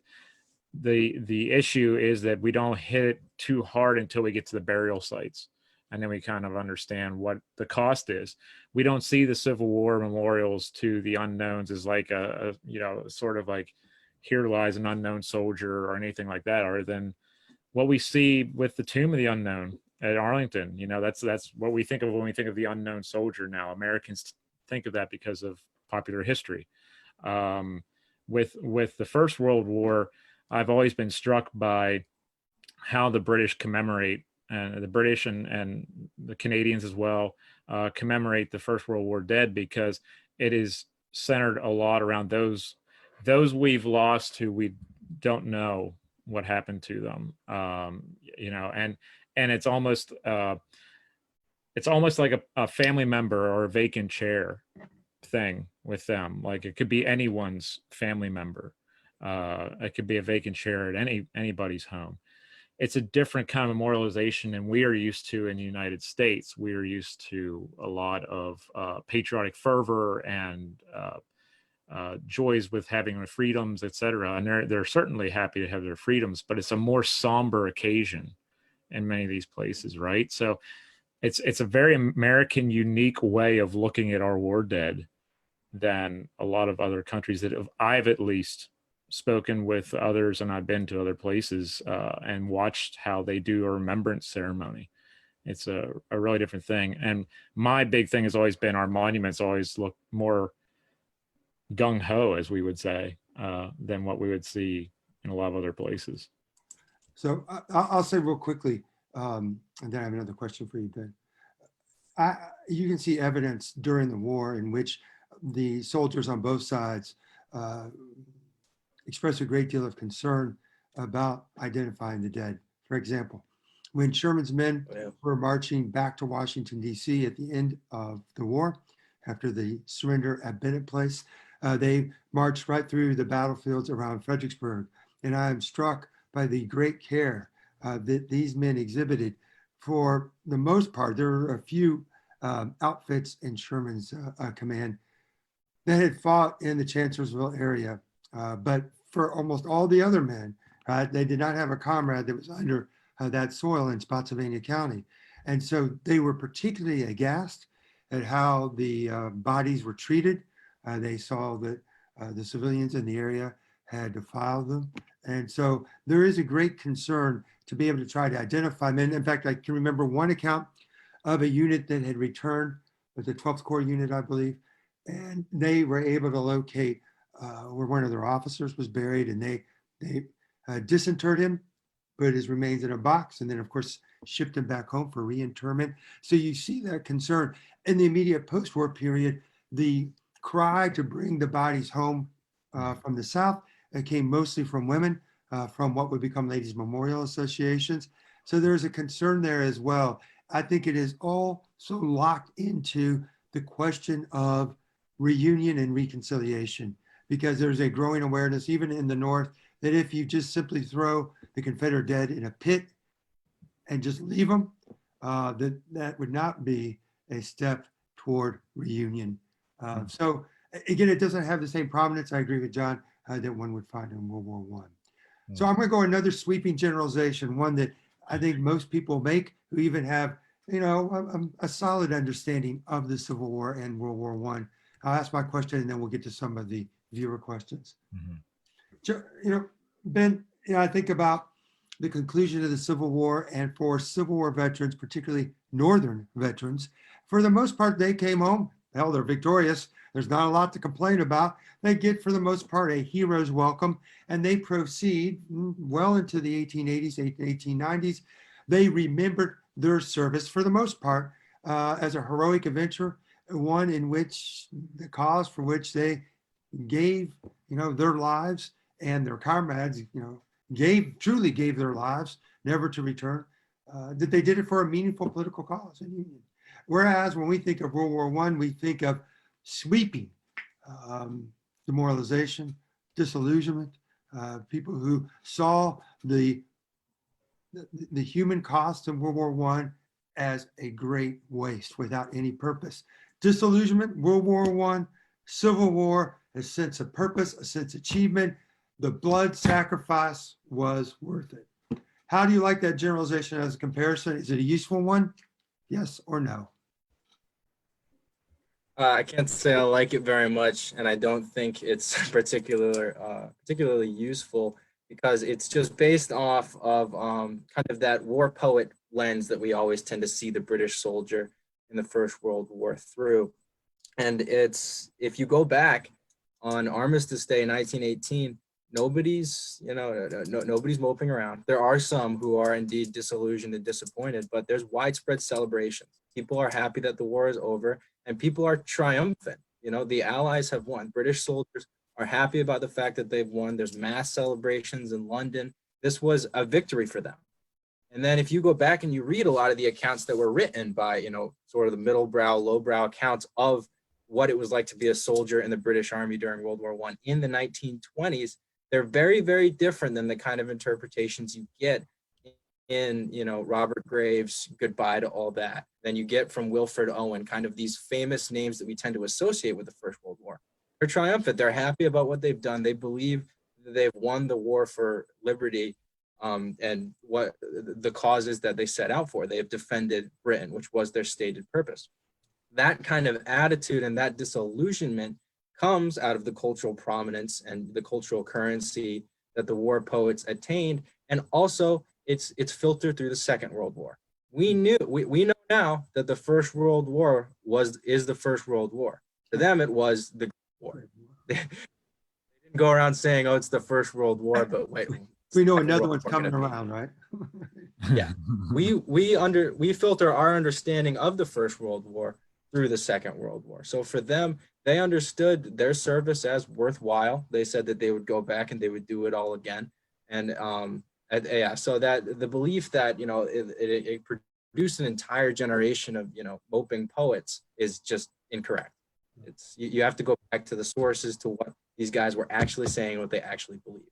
the issue is that we don't hit it too hard until we get to the burial sites, and then we kind of understand what the cost is. We don't see the Civil War memorials to the unknowns as like a sort of like, here lies an unknown soldier or anything like that, other than what we see with the Tomb of the Unknown at Arlington. That's what we think of when we think of the unknown soldier. Now Americans think of that because of popular history. With the First World War, I've always been struck by how the British commemorate, and the British and the Canadians as well, commemorate the First World War dead, because it is centered a lot around those we've lost, who we don't know what happened to them. And it's almost like a family member or a vacant chair thing with them. Like, it could be anyone's family member. It could be a vacant chair at anybody's home. It's a different kind of memorialization than we are used to in the United States. We are used to a lot of patriotic fervor and joys with having their freedoms, etc. And they're certainly happy to have their freedoms, but it's a more somber occasion in many of these places, right? So it's a very American, unique way of looking at our war dead than a lot of other countries that I've at least spoken with others, and I've been to other places and watched how they do a remembrance ceremony. it's a really different thing. And my big thing has always been our monuments always look more gung-ho, as we would say, than what we would see in a lot of other places. So I'll say real quickly, and then I have another question for you, Ben. You can see evidence during the war in which the soldiers on both sides expressed a great deal of concern about identifying the dead. For example, when Sherman's men were marching back to Washington, D.C. at the end of the war, after the surrender at Bennett Place, they marched right through the battlefields around Fredericksburg. And I am struck by the great care that these men exhibited. For the most part, there were a few outfits in Sherman's command that had fought in the Chancellorsville area. But for almost all the other men, they did not have a comrade that was under that soil in Spotsylvania County. And so they were particularly aghast at how the bodies were treated. They saw that the civilians in the area had defiled them. And so there is a great concern to be able to try to identify men. In fact, I can remember one account of a unit that had returned, with the 12th Corps unit, I believe, and they were able to locate where one of their officers was buried, and they disinterred him, put his remains in a box, and then of course shipped him back home for reinterment. So you see that concern. In the immediate post-war period, the cry to bring the bodies home from the South came mostly from women, from what would become ladies' memorial associations. So there's a concern there as well. I think it is all so locked into the question of reunion and reconciliation, because there's a growing awareness, even in the North, that if you just simply throw the Confederate dead in a pit and just leave them, that would not be a step toward reunion. So again, it doesn't have the same prominence, I agree with John, that one would find in World War I. So I'm going to go another sweeping generalization, one that I think most people make who even have, a solid understanding of the Civil War and World War I. I'll ask my question and then we'll get to some of the viewer questions. Ben, I think about the conclusion of the Civil War, and for Civil War veterans, particularly Northern veterans, for the most part, they came home. Hell, they're victorious. There's not a lot to complain about. They get, for the most part, a hero's welcome, and they proceed well into the 1880s, 1890s. They remembered their service, for the most part, as a heroic adventure, one in which the cause for which they gave, their lives, and their comrades, truly gave their lives, never to return, that they did it for a meaningful political cause and union. Whereas when we think of World War I, we think of sweeping demoralization, disillusionment, people who saw the human cost of World War I as a great waste without any purpose. Disillusionment, World War I, Civil War, a sense of purpose, a sense of achievement. The blood sacrifice was worth it. How do you like that generalization as a comparison? Is it a useful one? Yes or no? I can't say I like it very much, and I don't think it's particularly useful, because it's just based off of kind of that war poet lens that we always tend to see the British soldier in the First World War through. And it's, if you go back on Armistice Day 1918, nobody's moping around. There are some who are indeed disillusioned and disappointed, but there's widespread celebrations. People are happy that the war is over, and people are triumphant. The Allies have won. British soldiers are happy about the fact that they've won. There's mass celebrations in London. This was a victory for them. And then if you go back and you read a lot of the accounts that were written by, sort of the middle brow, low brow accounts of what it was like to be a soldier in the British Army during World War I in the 1920s, they're very, very different than the kind of interpretations you get in, Robert Graves' Goodbye to All That, than you get from Wilfred Owen, kind of these famous names that we tend to associate with the First World War. They're triumphant. They're happy about what they've done. They believe that they've won the war for liberty, and what the causes that they set out for. They have defended Britain, which was their stated purpose. That kind of attitude and that disillusionment comes out of the cultural prominence and the cultural currency that the war poets attained. And also it's filtered through the Second World War. we know now that the First World War is the First World War. To them, it was the Great War. They didn't go around saying, "Oh, it's the First World War," but wait, We know Second another World one's War coming gonna be. around, right? Yeah, we filter our understanding of the First World War through the Second World War. So for them, they understood their service as worthwhile. They said that they would go back and they would do it all again. And yeah, so that the belief that it produced an entire generation of moping poets is just incorrect. It's you have to go back to the sources to what these guys were actually saying, what they actually believe.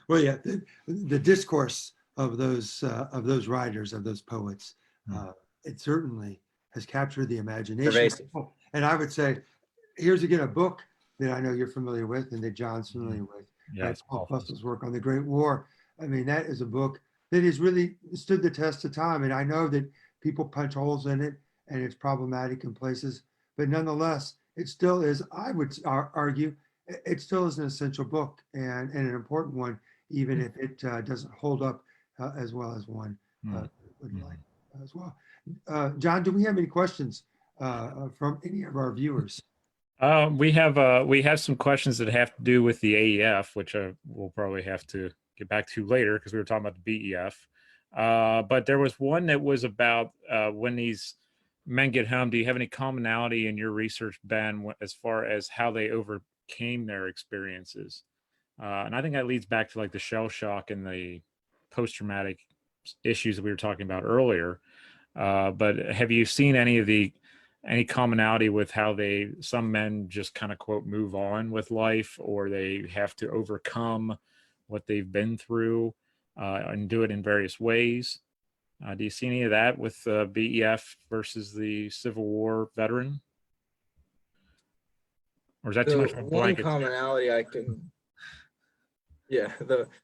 Well, yeah, the discourse of those writers, of those poets, it certainly has captured the imagination. Pervasive. And I would say, here's again a book that I know you're familiar with and that John's familiar with. Yeah, Paul Fussell's work on the Great War. I mean, that is a book that has really stood the test of time. And I know that people punch holes in it and it's problematic in places, but nonetheless, it still is, I would argue, it still is an essential book and an important one, even if it doesn't hold up as well as one would like as well. John, do we have any questions from any of our viewers? We have some questions that have to do with the AEF, which we'll probably have to get back to later because we were talking about the BEF. But there was one that was about when these men get home. Do you have any commonality in your research, Ben, as far as how they overcame their experiences? And I think that leads back to like the shell shock and the post-traumatic issues that we were talking about earlier. But have you seen any commonality with how some men just kind of quote move on with life, or they have to overcome what they've been through and do it in various ways? Do you see any of that with BEF versus the Civil War veteran? Or is that too much of a blanket? The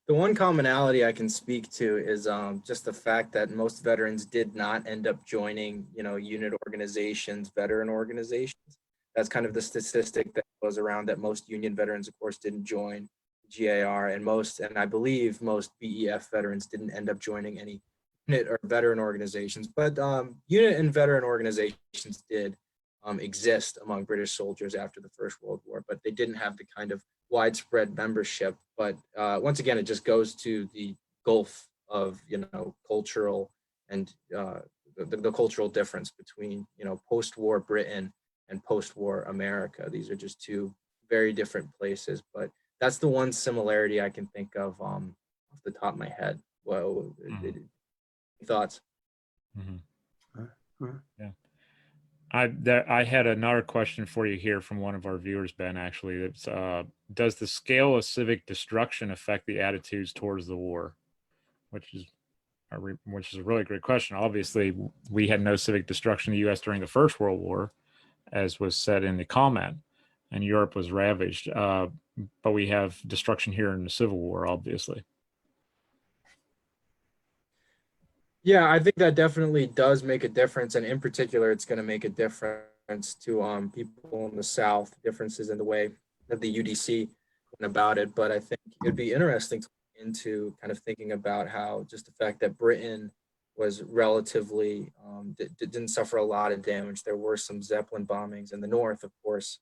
one commonality I can speak to is just the fact that most veterans did not end up joining, unit organizations, veteran organizations. That's kind of the statistic that goes around, that most Union veterans, of course, didn't join GAR, and I believe most BEF veterans didn't end up joining any unit or veteran organizations. But unit and veteran organizations did exist among British soldiers after the First World War, but they didn't have the kind of widespread membership. But once again, it just goes to the gulf of cultural and the cultural difference between post-war Britain and post-war America. These are just two very different places, but that's the one similarity I can think of off the top of my head. Well, thoughts? Yeah. I had another question for you here from one of our viewers, Ben, actually. It's, does the scale of civic destruction affect the attitudes towards the war? Which is a really great question. Obviously, we had no civic destruction in the U.S. during the First World War, as was said in the comment, and Europe was ravaged. But we have destruction here in the Civil War, obviously. Yeah, I think that definitely does make a difference, and in particular, it's going to make a difference to people in the South. Differences in the way that the UDC went about it, but I think it'd be interesting to look into kind of thinking about how just the fact that Britain was relatively didn't suffer a lot of damage. There were some Zeppelin bombings in the north, of course,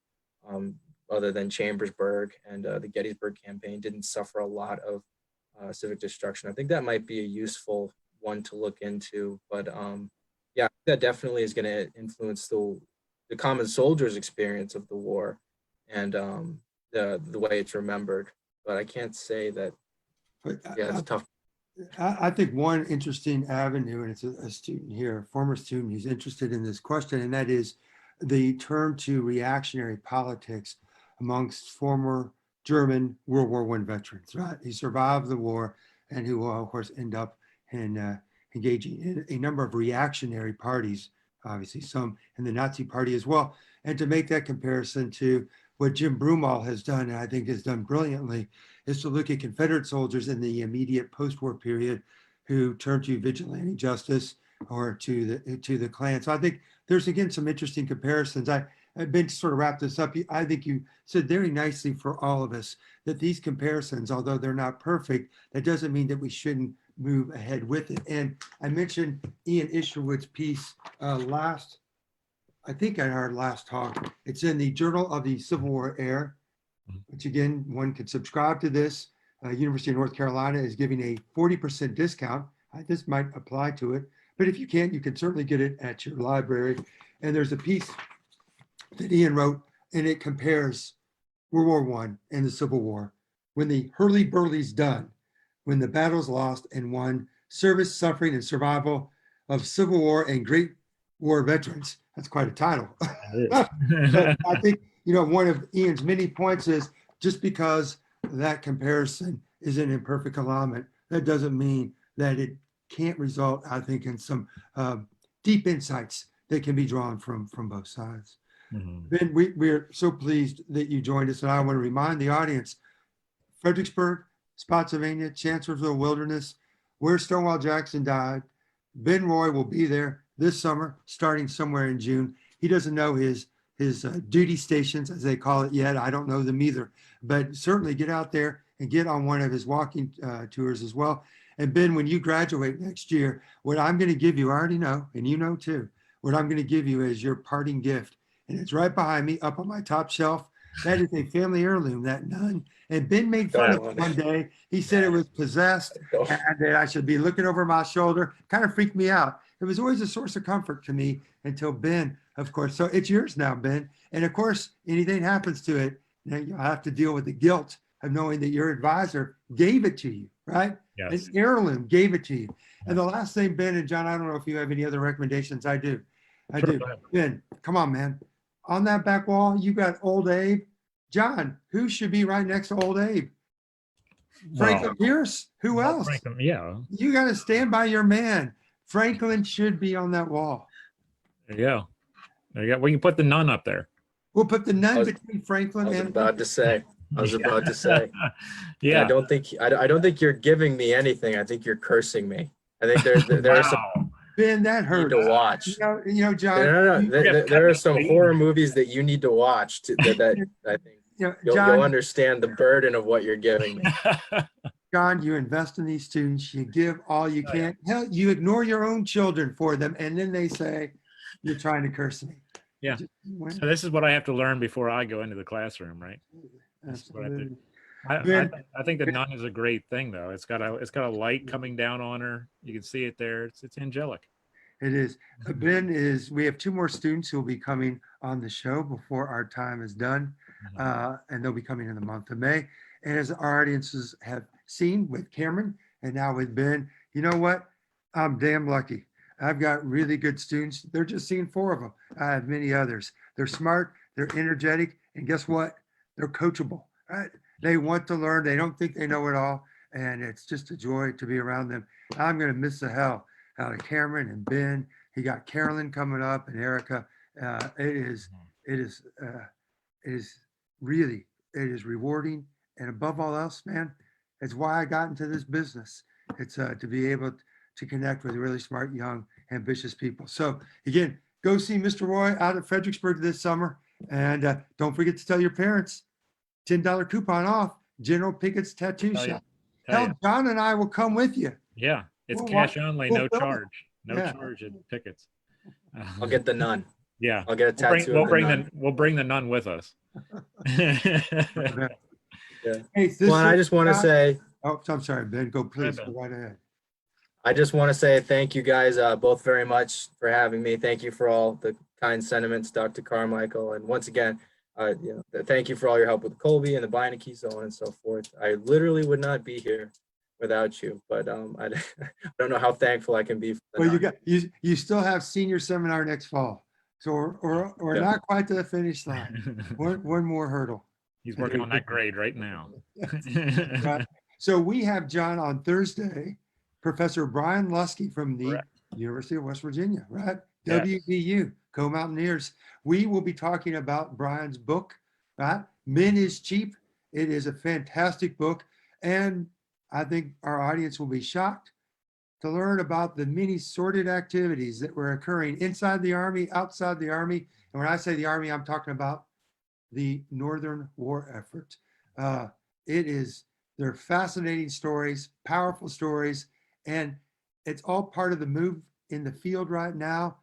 other than Chambersburg, and the Gettysburg campaign didn't suffer a lot of civic destruction. I think that might be a useful one to look into, but yeah, that definitely is going to influence the common soldier's experience of the war and the way it's remembered. But I can't say that. Yeah, it's tough. I think one interesting avenue, and it's a student here, a former student who's interested in this question, and that is the turn to reactionary politics amongst former German World War I veterans, right? Who survived the war and who will, of course, end up in engaging in a number of reactionary parties, obviously some in the Nazi party as well. And to make that comparison to what Jim Broomall has done, and I think has done brilliantly, is to look at Confederate soldiers in the immediate post-war period who turned to vigilante justice or to the Klan. So I think there's again some interesting comparisons. I've been to sort of wrap this up. I think you said very nicely for all of us that these comparisons, although they're not perfect, that doesn't mean that we shouldn't move ahead with it. And I mentioned Ian Isherwood's piece I think at our last talk. It's in the Journal of the Civil War Era, which again, one could subscribe to this. University of North Carolina is giving a 40% discount. This might apply to it, but if you can't, you can certainly get it at your library. And there's a piece that Ian wrote, and it compares World War I and the Civil War. When the hurly-burly's done, when the battle's lost and won, service, suffering, and survival of Civil War and Great War veterans. That's quite a title. But I think, one of Ian's many points is just because that comparison is an imperfect alignment, that doesn't mean that it can't result, I think, in some deep insights that can be drawn from both sides. Ben, we're so pleased that you joined us, and I want to remind the audience, Fredericksburg, Spotsylvania, Chancellorsville Wilderness, where Stonewall Jackson died. Ben Roy will be there this summer, starting somewhere in June. He doesn't know his duty stations, as they call it, yet. I don't know them either, but certainly get out there and get on one of his walking tours as well. And Ben, when you graduate next year, what I'm going to give you, I already know, and you know too, what I'm going to give you is your parting gift. And it's right behind me up on my top shelf. That is a family heirloom, that nun. And Ben made fun of it one day. He said it was possessed and that I should be looking over my shoulder. Kind of freaked me out. It was always a source of comfort to me until Ben, of course. So it's yours now, Ben. And of course, anything happens to it, you'll have to deal with the guilt of knowing that your advisor gave it to you, right? Yes. An heirloom gave it to you. And the last thing, Ben and John, I don't know if you have any other recommendations. I do. Sure, Ben, come on, man. On that back wall, you got Old Abe. John, who should be right next to Old Abe? Franklin Pierce. Who else? Franklin, yeah. You got to stand by your man. Franklin should be on that wall. There you go. There you go. We can put the nun up there. We'll put the nun between Franklin and. I was about to say. Yeah. I don't think you're giving me anything. I think you're cursing me. I think there are some. Ben, that hurts. To watch. You know, John. No. There are some horror movies that you need to watch that I think you'll understand the burden of what you're giving me. John, you invest in these students, you give all you can. Hell, you ignore your own children for them, and then they say, you're trying to curse me. Yeah. So this is what I have to learn before I go into the classroom, right? Absolutely. I think the nun is a great thing, though. It's got a light coming down on her. You can see it there. It's angelic. It is. Ben we have 2 more students who will be coming on the show before our time is done. And they'll be coming in the month of May. And as our audiences have seen with Cameron and now with Ben, you know what? I'm damn lucky. I've got really good students. They're just seeing 4 of them. I have many others. They're smart, they're energetic, and guess what? They're coachable, right? They want to learn. They don't think they know it all. And it's just a joy to be around them. I'm going to miss the hell out of Cameron and Ben. He got Carolyn coming up and Erica. It is rewarding. And above all else, man, it's why I got into this business. It's to be able to connect with really smart, young, ambitious people. So again, go see Mr. Roy out at Fredericksburg this summer. And don't forget to tell your parents, $10 coupon off General Pickett's Tattoo Shop. Hell, John and I will come with you. Yeah, it's cash only, no charge. No charge at Pickett's. I'll get the nun. Yeah, I'll get a tattoo. We'll bring the nun with us. Yeah. Hey, well, I just want to say. Oh, I'm sorry, Ben. Go please. Go right ahead. I just want to say thank you guys both very much for having me. Thank you for all the kind sentiments, Dr. Carmichael, and once again, thank you for all your help with Colby and the Beinecke, so on and so forth. I literally would not be here without you, but I don't know how thankful I can be. Well, you still have senior seminar next fall, so we're not quite to the finish line. One more hurdle. He's working on that grade right now. Right. So we have John on Thursday, Professor Brian Lusky from the University of West Virginia, right? Yes. WVU, Co-Mountaineers. We will be talking about Brian's book, right? Men is Cheap. It is a fantastic book. And I think our audience will be shocked to learn about the many sordid activities that were occurring inside the Army, outside the Army. And when I say the Army, I'm talking about the Northern War effort. They're fascinating stories, powerful stories, And it's all part of the move in the field right now,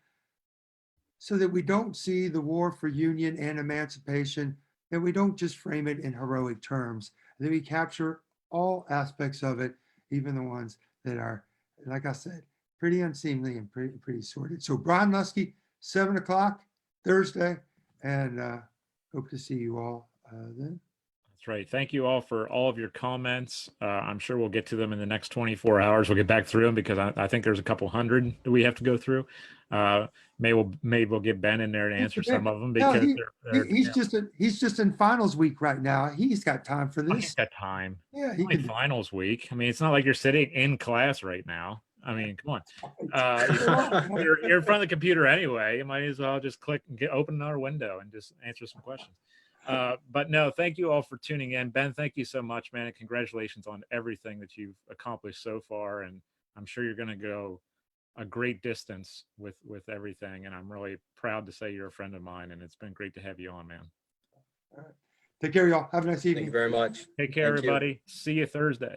so that we don't see the war for union and emancipation, that we don't just frame it in heroic terms, that we capture all aspects of it, even the ones that are, like I said, pretty unseemly and pretty sordid. So Brian Lusky, 7 o'clock Thursday, and hope to see you all then. That's right. Thank you all for all of your comments. I'm sure we'll get to them in the next 24 hours. We'll get back through them because I think there's a couple hundred that we have to go through. Maybe we'll get Ben in there to answer some of them No, because he's just in finals week right now. He's got time for he's this. got time. Yeah, It's he only can. finals week. I mean, it's not like you're sitting in class right now. I mean, come on. You're in front of the computer anyway. You might as well just click and open another window and just answer some questions. But no, thank you all for tuning in. Ben, thank you so much, man. And congratulations on everything that you've accomplished so far. And I'm sure you're going to go a great distance with everything. And I'm really proud to say you're a friend of mine. And it's been great to have you on, man. All right. Take care, y'all. Have a nice evening. Thank you very much. Take care, Thank you. everybody. See you Thursday.